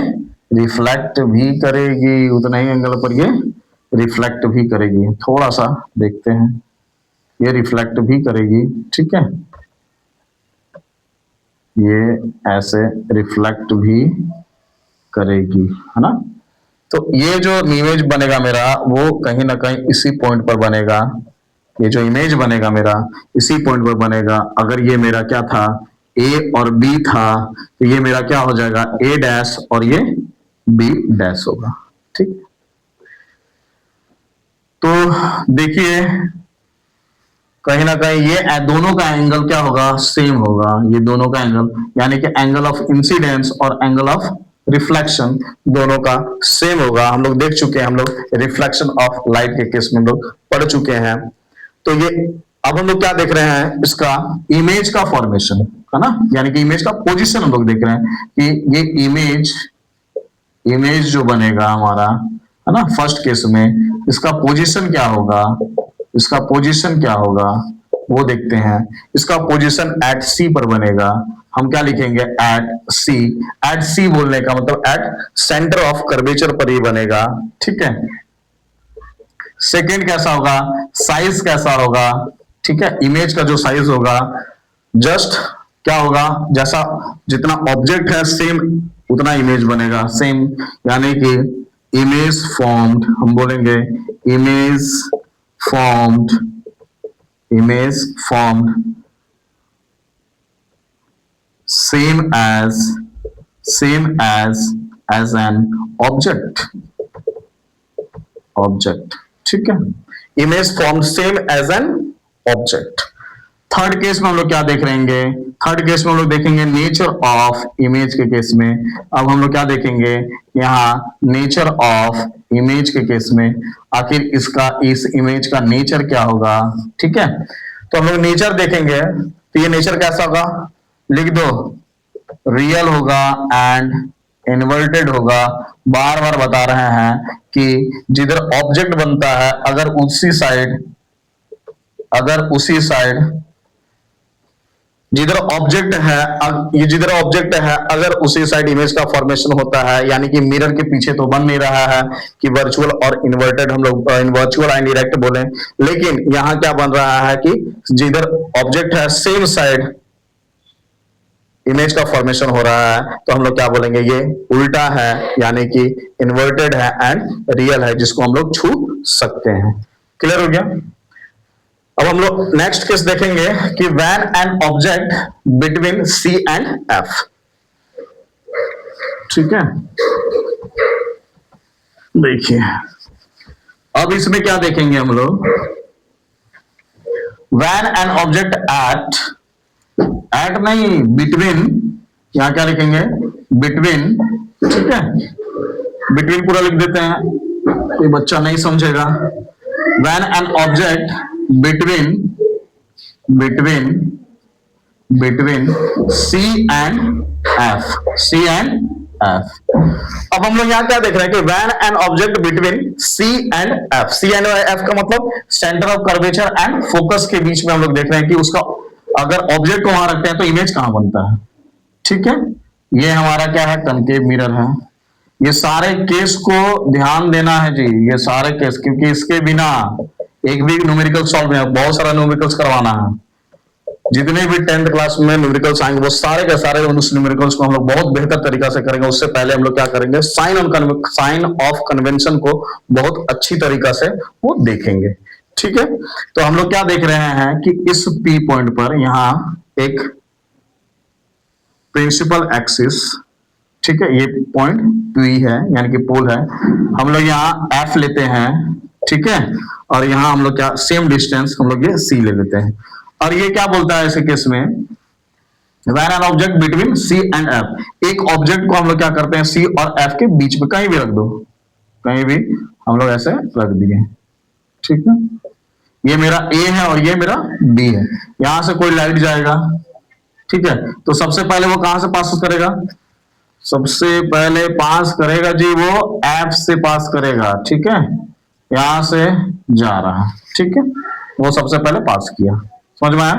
रिफ्लेक्ट भी करेगी, उतना ही एंगल पर ये रिफ्लेक्ट भी करेगी। थोड़ा सा देखते हैं, ये रिफ्लेक्ट भी करेगी, ठीक है, ये ऐसे रिफ्लेक्ट भी करेगी, है ना। तो ये जो इमेज बनेगा मेरा, वो कहीं ना कहीं इसी पॉइंट पर बनेगा, ये जो इमेज बनेगा मेरा इसी पॉइंट पर बनेगा। अगर ये मेरा क्या था, ए और बी था, तो ये मेरा क्या हो जाएगा, ए डैश और ये बी डैश होगा, ठीक। तो देखिए, कहीं ना कहीं ये दोनों का एंगल क्या होगा, सेम होगा, ये दोनों का एंगल, यानी कि एंगल ऑफ इंसिडेंस और एंगल ऑफ रिफ्लेक्शन दोनों का सेम होगा। हम लोग देख चुके हैं, हम लोग रिफ्लेक्शन ऑफ लाइट के केस में हम लोग पढ़ चुके हैं। तो ये अब हम लोग क्या देख रहे हैं, इसका इमेज का फॉर्मेशन, है ना, यानी कि इमेज का पोजीशन हम लोग देख रहे हैं कि ये इमेज जो बनेगा हमारा, है ना, फर्स्ट केस में इसका पोजीशन क्या होगा, इसका पोजीशन क्या होगा वो देखते हैं। इसका पोजीशन एट सी पर बनेगा, हम क्या लिखेंगे, एट सी। एट सी बोलने का मतलब एट सेंटर ऑफ कर्वेचर पर ही बनेगा, ठीक है। सेकेंड कैसा होगा, साइज कैसा होगा, ठीक है, इमेज का जो साइज होगा, जस्ट क्या होगा, जैसा जितना ऑब्जेक्ट है सेम उतना इमेज बनेगा, सेम, यानी कि इमेज फॉर्म्ड, हम बोलेंगे image formed same as an object, ठीक है, image form same as an object. Third case में हम लोग क्या देख रहेंगे, थर्ड केस में हम लोग देखेंगे नेचर ऑफ इमेज के केस में। अब हम लोग क्या देखेंगे, यहाँ नेचर ऑफ इमेज के केस में, आखिर इस इमेज का नेचर क्या होगा, ठीक है। तो हम लोग नेचर देखेंगे, तो ये नेचर कैसा होगा, लिख दो, रियल होगा एंड इन्वर्टेड होगा। बार बार बता रहे हैं कि जिधर ऑब्जेक्ट बनता है, अगर उसी साइड जिधर ऑब्जेक्ट है, ये जिधर ऑब्जेक्ट है अगर उसी साइड इमेज का फॉर्मेशन होता है, यानी कि मिरर के पीछे तो बन नहीं रहा है कि वर्चुअल और इन्वर्टेड हम लोग वर्चुअल एंड डायरेक्ट बोले, लेकिन यहां क्या बन रहा है कि जिधर ऑब्जेक्ट है सेम साइड इमेज का फॉर्मेशन हो रहा है, तो हम लोग क्या बोलेंगे, ये उल्टा है, यानी कि इन्वर्टेड है एंड रियल है, जिसको हम लोग छू सकते हैं। क्लियर हो गया? अब हम लोग नेक्स्ट केस देखेंगे कि when an object between C and F. ठीक है, देखिए अब इसमें क्या देखेंगे हम लोग, व्हेन एन ऑब्जेक्ट एट नहीं, बिटवीन, यहां क्या लिखेंगे, बिटवीन। ठीक है, बिटवीन पूरा लिख देते हैं, कोई बच्चा नहीं समझेगा। When an object between C and F, C and F। अब हम लोग यहाँ क्या देख रहे हैं कि when an object between C and F, C and F का मतलब centre of curvature and focus के बीच में हम लोग देख रहे हैं कि उसका अगर ऑब्जेक्ट को वहां रखते हैं तो इमेज कहां बनता है। ठीक है, ये हमारा क्या है, कनकेव मिरर है। ये सारे केस को ध्यान देना है जी, ये सारे केस, क्योंकि इसके बिना एक भी न्यूमेरिकल सॉल्व नहीं, बहुत सारा न्यूमेरिकल्स करवाना है। जितने भी 10th क्लास में न्यूमेरिकल्स आएंगे वो सारे के सारे उस न्यूमेरिकल्स को हम लोग बहुत बेहतर तरीका से करेंगे। उससे पहले हम लोग क्या करेंगे, साइन ऑफ कन्वेंशन को बहुत अच्छी तरीका से वो देखेंगे। ठीक है, तो हम लोग क्या देख रहे हैं कि इस P पॉइंट पर यहां एक प्रिंसिपल एक्सिस, ठीक है, ये पॉइंट P है यानी कि पोल है, हम लोग यहाँ F लेते हैं। ठीक है, और यहां हम लोग क्या, सेम डिस्टेंस हम लोग ये C ले लेते हैं। और ये क्या बोलता है ऐसे केस में, when an object between C and F, एक ऑब्जेक्ट को हम लोग क्या करते हैं C और F के बीच में कहीं भी रख दो, कहीं भी हम लोग ऐसे रख दिए। ठीक है, ये मेरा A है और ये मेरा B है, यहां से कोई लाइट जाएगा। ठीक है, तो सबसे पहले वो कहां से पास करेगा, सबसे पहले पास करेगा जी वो F से पास करेगा। ठीक है, यहां से जा रहा है। ठीक है, वो सबसे पहले पास किया, समझ में आया,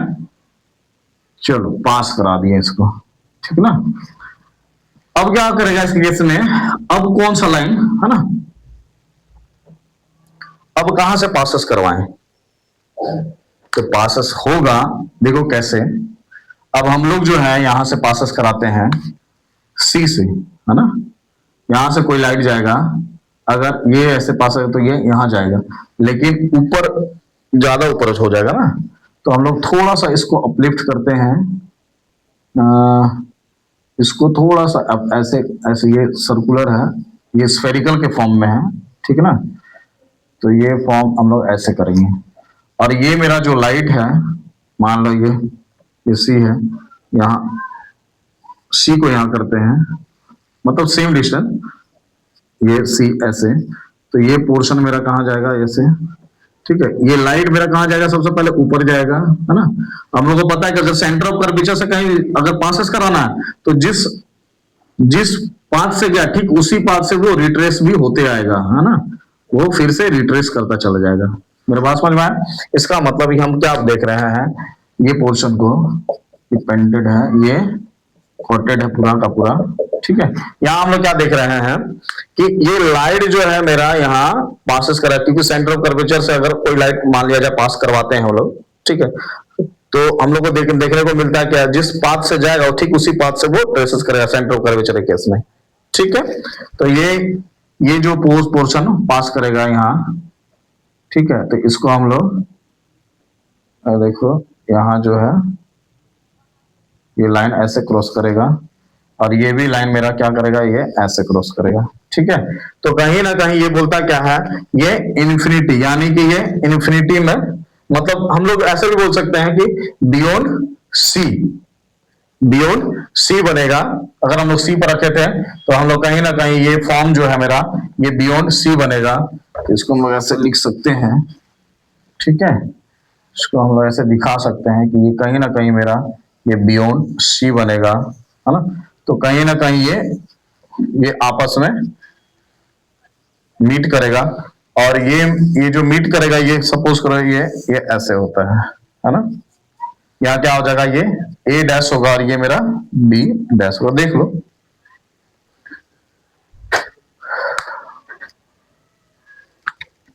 चलो पास करा दिया इसको। ठीक ना, अब क्या करेगा इस केस में, अब कौन सा लाइन है ना, अब कहां से पासेस करवाएं, तो पासेस होगा, देखो कैसे, अब हम लोग जो है यहां से पासेस कराते हैं C से, है ना, यहां से कोई लाइट जाएगा, अगर ये ऐसे पास है तो ये यहां जाएगा, लेकिन ऊपर ज्यादा ऊपर हो जाएगा ना, तो हम लोग थोड़ा सा इसको अपलिफ्ट करते हैं, इसको थोड़ा सा अब ऐसे ऐसे, ये सर्कुलर है, ये स्फेरिकल के फॉर्म में है। ठीक है ना, तो ये फॉर्म हम लोग ऐसे करेंगे, और ये मेरा जो लाइट है, मान लो ये C है, यहाँ C को यहां करते हैं, मतलब सेम डिस्टेंस, ये C ऐसे, तो ये पोर्शन मेरा कहां जाएगा, ऐसे। ठीक है, ये लाइट मेरा कहां जाएगा, सबसे पहले ऊपर जाएगा, है ना। हम लोगों को पता है कि अगर सेंटर ऑफ कर्वेचर से कहीं अगर पासेस कराना है तो जिस पाथ से गया ठीक उसी पाथ से वो रिट्रेस भी होते आएगा, है ना, वो फिर से रिट्रेस करता चला जाएगा। मेरे पास समझ में आया, इसका मतलब हम क्या देख रहे हैं, ये पोर्शन को डिपेंडेड है, ये कॉटेड है पूरा का पूरा। ठीक है, यहां हम लोग क्या देख रहे हैं कि ये लाइट जो है मेरा यहाँ पासेस कर रहा है, क्योंकि सेंटर ऑफ कर्वेचर से अगर कोई लाइट मान लिया जाए पास करवाते हैं हम लोग, ठीक है, तो हम लोग को देखने को मिलता है क्या, जिस पाथ से जाएगा ठीक उसी पाथ से वो ट्रेसेस करेगा सेंटर ऑफ कर्वेचर के केस में। ठीक है, तो ये जो पोर्शन पास करेगा यहाँ, ठीक है, तो इसको हम लोग देखो यहाँ जो है ये लाइन ऐसे क्रॉस करेगा, और ये भी लाइन मेरा क्या करेगा, ये ऐसे क्रॉस करेगा। ठीक है, तो कहीं ना कहीं ये बोलता क्या है, ये इन्फिनिटी, यानी कि ये इन्फिनिटी में, मतलब हम लोग ऐसे भी बोल सकते हैं कि बियॉन्ड सी बनेगा। अगर हम लोग C पर रखे थे तो हम लोग कहीं ना कहीं ये फॉर्म जो है मेरा, ये बियॉन्ड C बनेगा, तो इसको हम लोग ऐसे लिख सकते हैं। ठीक है, इसको हम लोग ऐसे दिखा सकते हैं कि ये कहीं ना कहीं मेरा ये बियॉन्ड C बनेगा, है ना। तो कहीं ना कहीं ये आपस में मीट करेगा, और ये जो मीट करेगा, ये सपोज करो ये ऐसे होता है ना। यहाँ क्या हो जाएगा, ये ए डैश होगा और ये मेरा बी डैश होगा। देख लो,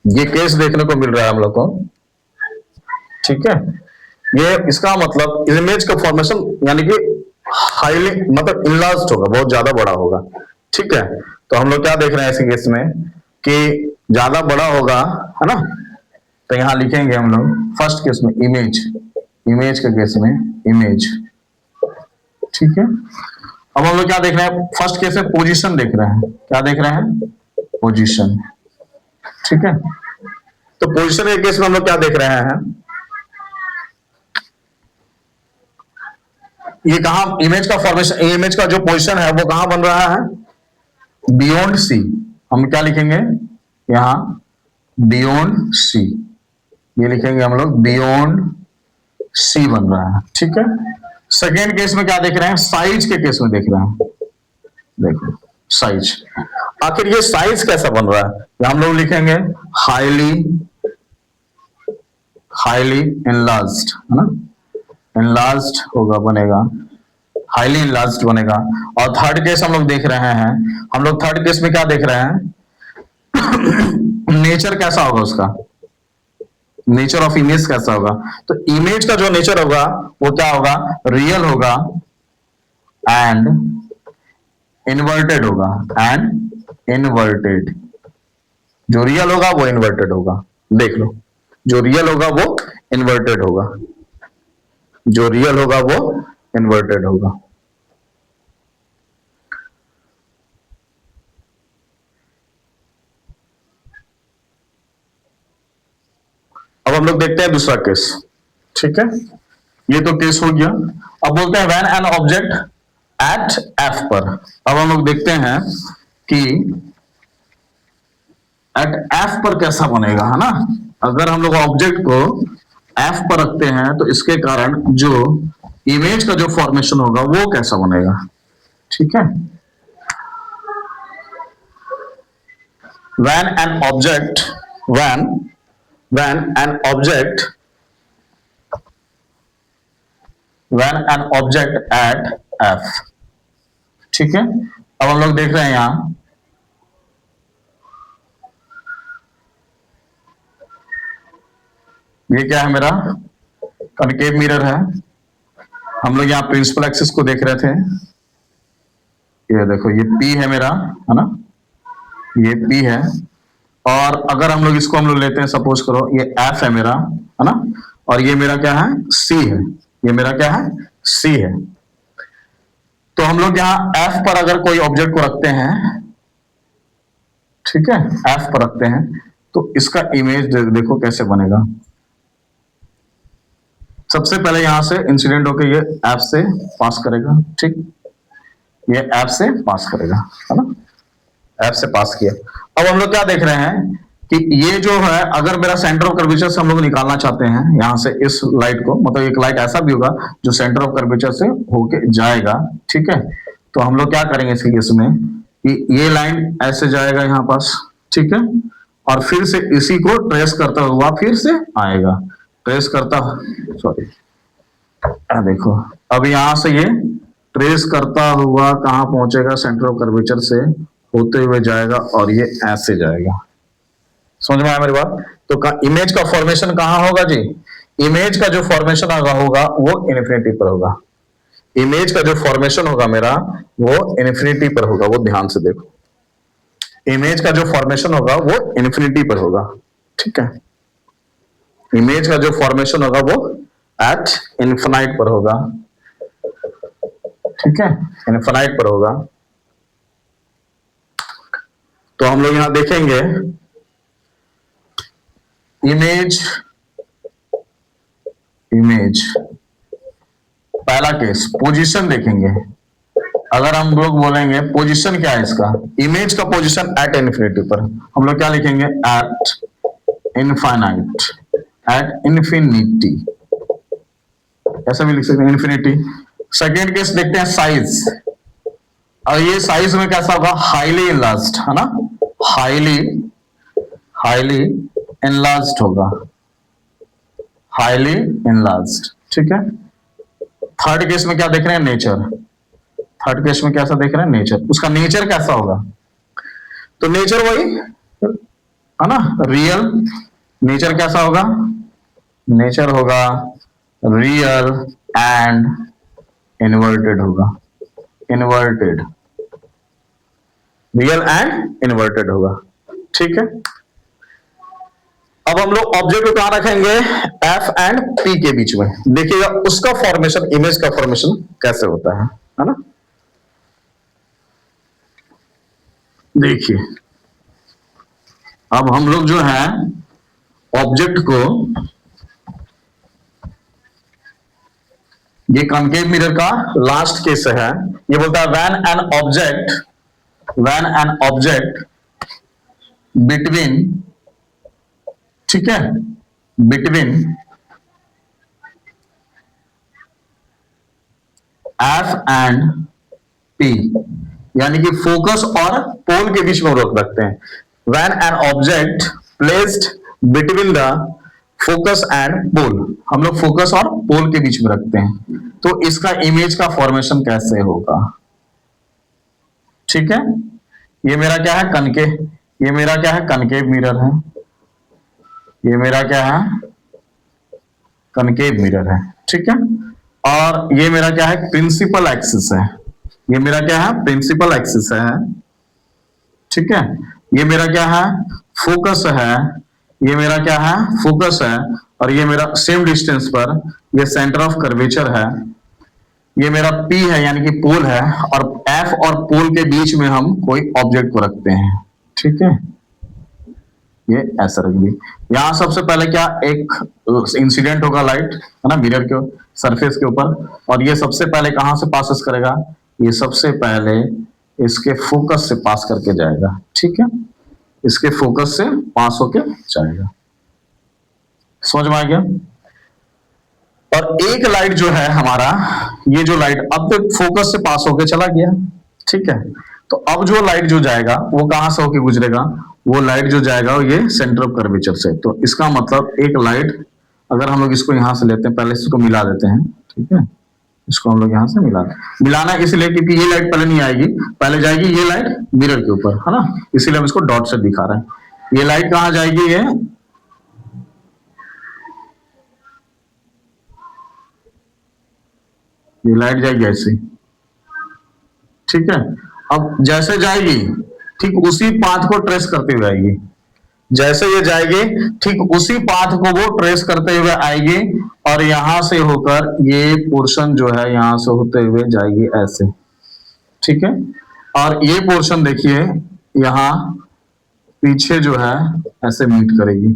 ये केस देखने को मिल रहा है हम लोग को, ठीक है। ये इसका मतलब इमेज का फॉर्मेशन यानी कि हाईली मतलब इनलार्ज्ड होगा, बहुत ज्यादा बड़ा होगा, ठीक है। तो हम लोग क्या देख रहे हैं ऐसे केस में कि ज्यादा बड़ा होगा, है ना। तो यहां लिखेंगे हम लोग फर्स्ट केस में इमेज, इमेज के केस में इमेज, ठीक है। अब हम लोग क्या देख रहे हैं, फर्स्ट केस में पोजीशन देख रहे हैं, क्या देख रहे हैं, पोजीशन, ठीक है। तो पोजीशन के केस में हम लोग क्या देख रहे हैं, ये कहां इमेज का फॉर्मेशन, इमेज का जो पोजीशन है वो कहां बन रहा है, बियॉन्ड सी। हम क्या लिखेंगे यहां, बियॉन्ड सी, ये लिखेंगे हम लोग बियॉन्ड सी बन रहा है, ठीक है। सेकेंड केस में क्या देख रहे हैं, साइज के केस में देख रहे हैं, देखो साइज, आखिर ये साइज कैसा बन रहा है, हम लोग लिखेंगे हाईली, हाईली एनलार्ज्ड, है ना, एनलार्ज्ड होगा, बनेगा हाईली एनलार्ज्ड बनेगा। और थर्ड केस हम लोग देख रहे हैं, हम लोग थर्ड केस में क्या देख रहे हैं, नेचर कैसा होगा उसका, नेचर ऑफ इमेज कैसा होगा। तो इमेज का जो नेचर होगा वो क्या होगा, रियल होगा एंड इन्वर्टेड होगा, एंड इन्वर्टेड, जो रियल होगा वो इन्वर्टेड होगा। देख लो, जो रियल होगा वो इन्वर्टेड होगा, जो रियल होगा वो इन्वर्टेड होगा। अब हम लोग देखते हैं दूसरा केस, ठीक है। ये तो केस हो गया। अब बोलते हैं when an object eight F पर। अब हम लोग देखते हैं कि एट एफ पर कैसा बनेगा, है ना। अगर हम लोग ऑब्जेक्ट को एफ पर रखते हैं तो इसके कारण जो इमेज का जो फॉर्मेशन होगा वो कैसा बनेगा, ठीक है। When an object, when an object at f, ठीक है। अब हम लोग देख रहे हैं यहां, ये क्या है, मेरा कनकेव मिरर है। हम लोग यहाँ प्रिंसिपल एक्सिस को देख रहे थे, ये देखो ये P है मेरा, है ना, ये P है। और अगर हम लोग इसको हम लोग लेते हैं, सपोज करो ये F है मेरा, है ना, और ये मेरा क्या है, C है, ये मेरा क्या है, C है। तो हम लोग यहाँ F पर अगर कोई ऑब्जेक्ट को रखते हैं, ठीक है, F पर रखते हैं तो इसका इमेज देखो कैसे बनेगा। सबसे पहले यहां से इंसिडेंट होकर ये F से पास करेगा, ठीक, ये F से पास करेगा, है ना, F से पास किया। अब हम लोग क्या देख रहे हैं कि ये जो है, अगर मेरा सेंटर ऑफ कर्वेचर से हम लोग निकालना चाहते हैं यहां से इस लाइट को, मतलब एक लाइट ऐसा भी होगा जो सेंटर ऑफ कर्वेचर से होके जाएगा, ठीक है। तो हम लोग क्या करेंगे इस केस में कि ये लाइन ऐसे जाएगा यहां पास, ठीक है, और फिर से इसी को ट्रेस करता हुआ फिर से आएगा, ट्रेस करता, सॉरी देखो, अब यहां से ये ट्रेस करता हुआ कहां पहुंचेगा, सेंटर ऑफ कर्वेचर से होते हुए जाएगा और ये ऐसे जाएगा। समझ में आया मेरी बात। तो इमेज का फॉर्मेशन कहां होगा जी, इमेज का जो फॉर्मेशन होगा वो इन्फिनिटी पर होगा। इमेज का जो फॉर्मेशन होगा मेरा वो इन्फिनिटी पर होगा, वो ध्यान से देखो, इमेज का जो फॉर्मेशन होगा वो इन्फिनिटी पर होगा, ठीक है। इमेज का जो फॉर्मेशन होगा वो एट इन्फिनाइट पर होगा, ठीक है, इन्फिनाइट पर होगा। तो हम लोग यहां देखेंगे इमेज पहला केस पोजीशन देखेंगे। अगर हम लोग बोलेंगे पोजीशन क्या है इसका, इमेज का पोजीशन एट इन्फिनिटी पर, हम लोग क्या लिखेंगे, एट इनफाइनाइट, एट इन्फिनिटी, ऐसा भी लिख सकते हैं, इन्फिनिटी। सेकेंड केस देखते हैं साइज, और ये साइज में कैसा होगा, हाईली एनलार्ज्ड, है ना, हाईली एनलार्ज्ड होगा, हाईली एनलार्ज्ड, ठीक है। थर्ड केस में क्या देख रहे हैं, नेचर। थर्ड केस में कैसा देख रहे हैं, नेचर। उसका नेचर कैसा होगा, तो नेचर वही है ना, रियल। नेचर कैसा होगा, नेचर होगा रियल एंड इन्वर्टेड होगा, इन्वर्टेड, रियल एंड इन्वर्टेड होगा। ठीक है, अब हम लोग ऑब्जेक्ट को कहां रखेंगे, एफ एंड पी के बीच में। देखिएगा उसका फॉर्मेशन, इमेज का फॉर्मेशन कैसे होता है ना। देखिए अब हम लोग जो है ऑब्जेक्ट को, ये कॉन्केव मिरर का लास्ट केस है। ये बोलता है व्हेन एन ऑब्जेक्ट बिटवीन, ठीक है, बिटवीन एफ एंड पी, यानी कि फोकस और पोल के बीच में रोक रखते हैं। When an object placed between the focus and pole, हम लोग फोकस और पोल के बीच में रखते हैं, तो इसका इमेज का फॉर्मेशन कैसे होगा। ठीक है, ये मेरा क्या है, कनकेव, ये मेरा क्या है, कनकेव मिरर है, ये मेरा क्या है, कनकेव मिरर है। ठीक है, और ये मेरा क्या है, प्रिंसिपल एक्सिस है, ये मेरा क्या है, प्रिंसिपल एक्सिस है। ठीक है, ये मेरा क्या है, फोकस है, ये मेरा क्या है, फोकस है, और ये मेरा सेम डिस्टेंस पर ये सेंटर ऑफ कर्वेचर है। ये मेरा P है यानी कि पोल है, और F और पोल के बीच में हम कोई ऑब्जेक्ट को रखते हैं। ठीक है, ये ऐसा रख दी। यहां सबसे पहले क्या, एक इंसिडेंट होगा लाइट, है ना, मिरर के सरफेस के ऊपर, और ये सबसे पहले कहां से पासेस करेगा, ये सबसे पहले इसके फोकस से पास करके जाएगा। ठीक है, इसके फोकस से पास होके जाएगा। समझ में आ गया। और एक लाइट जो है हमारा, ये जो लाइट अब तक फोकस से पास होके चला गया। ठीक है, तो अब जो लाइट जो जाएगा वो कहां से होके गुजरेगा, वो लाइट जो जाएगा ये सेंटर ऑफ कर्वेचर से। तो इसका मतलब एक लाइट, अगर हम लोग इसको यहां से लेते हैं, पहले इसको मिला देते हैं। ठीक है, इसको हम लोग यहां से मिलाना इसलिए क्योंकि ये लाइट पहले नहीं आएगी, पहले जाएगी ये लाइट मिरर के ऊपर, है ना, इसीलिए हम इसको डॉट से दिखा रहे हैं। ये लाइट कहां जाएगी, ये लाइट जाएगी ऐसे। ठीक है, अब जैसे जाएगी ठीक उसी पाथ को ट्रेस करते हुए आएगी, जैसे ये जाएगी ठीक उसी पाथ को वो ट्रेस करते हुए आएगी, और यहां से होकर ये पोर्शन जो है यहां से होते हुए जाएगी ऐसे। ठीक है, और ये पोर्शन देखिए यहां पीछे जो है ऐसे मीट करेगी।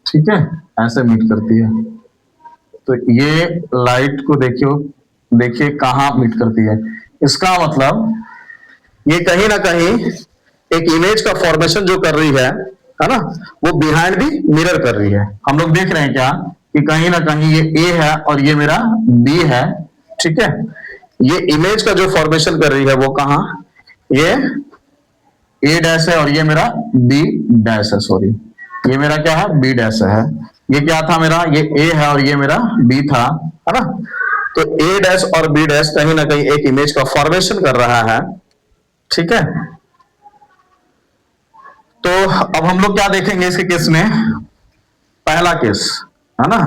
ठीक है, ऐसे मीट करती है। तो ये लाइट को देखिए कहां मीट करती है। इसका मतलब ये कहीं ना कहीं एक इमेज का फॉर्मेशन जो कर रही है ना, वो बिहाइंड दी मिरर कर रही है। हम लोग देख रहे हैं क्या कि कहीं ना कहीं ये ए है और ये मेरा बी है। ठीक है, ये इमेज का जो फॉर्मेशन कर रही है वो कहां, ये ए डैश है और ये मेरा बी डैश है, सॉरी ये मेरा क्या है, बी डैश है। ये क्या था मेरा, ये ए है और ये मेरा बी था, है ना। तो ए डैश और बी डैश कहीं ना कहीं एक इमेज का फॉर्मेशन कर रहा है। ठीक है, तो अब हम लोग क्या देखेंगे इसके केस में, पहला केस है ना,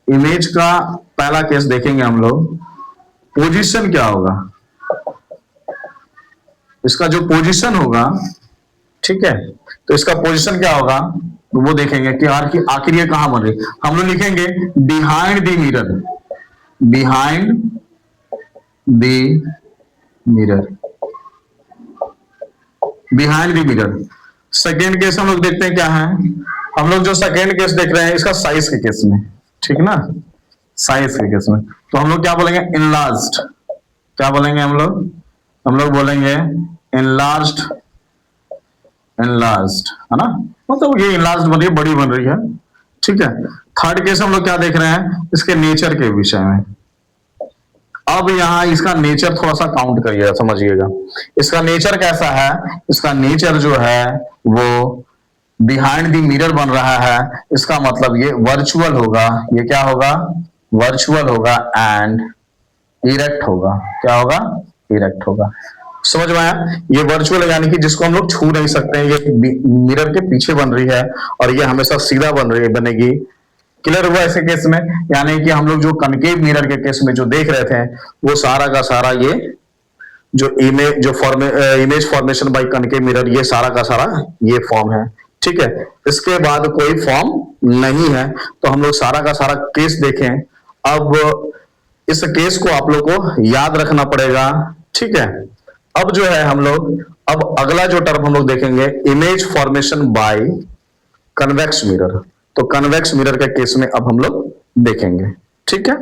इमेज का पहला केस देखेंगे हम लोग। पोजीशन क्या होगा, इसका जो पोजीशन होगा, ठीक है, तो इसका पोजीशन क्या होगा तो वो देखेंगे कि आखिर ये कहां बन रही। हम लोग लिखेंगे behind the mirror, behind the mirror, behind the mirror. Second case हम लोग देखते हैं क्या है, हम लोग जो सेकेंड केस देख रहे हैं इसका साइज के केस में, ठीक ना, साइज के केस में, तो हम लोग क्या बोलेंगे, इनलार्ज्ड। क्या बोलेंगे हम लोग बोलेंगे इनलार्ज्ड, इनलार्ज्ड, है ना, मतलब ये इनलार्ज्ड बन रही है, बड़ी बन रही है। ठीक है, थर्ड केस हम लोग क्या देख रहे हैं, इसके नेचर के विषय में। अब यहां इसका नेचर थोड़ा सा काउंट करिएगा, समझिएगा इसका नेचर कैसा है। इसका नेचर जो है वो बिहाइंड द मिरर बन रहा है, इसका मतलब ये वर्चुअल होगा। ये क्या होगा? वर्चुअल होगा एंड इरेक्ट होगा। क्या होगा? इरेक्ट होगा। समझ में आया? ये वर्चुअल यानी कि जिसको हम लोग छू नहीं सकते हैं, ये मिरर के पीछे बन रही है और ये हमेशा सीधा बनेगी। क्लियर हुआ ऐसे केस में? यानी कि हम लोग जो कनकेव मिरर के केस में जो देख रहे थे, वो सारा का सारा ये जो image formation by concave mirror, ये सारा का सारा ये फॉर्म है। ठीक है, इसके बाद कोई फॉर्म नहीं है। तो हम लोग सारा का सारा केस देखें। अब इस केस को आप लोग को याद रखना पड़ेगा। ठीक है, अब जो है हम लोग, अब अगला जो टर्म हम लोग देखेंगे, image formation bye convex mirror. तो कन्वेक्स मिरर के केस में अब हम लोग देखेंगे। ठीक है।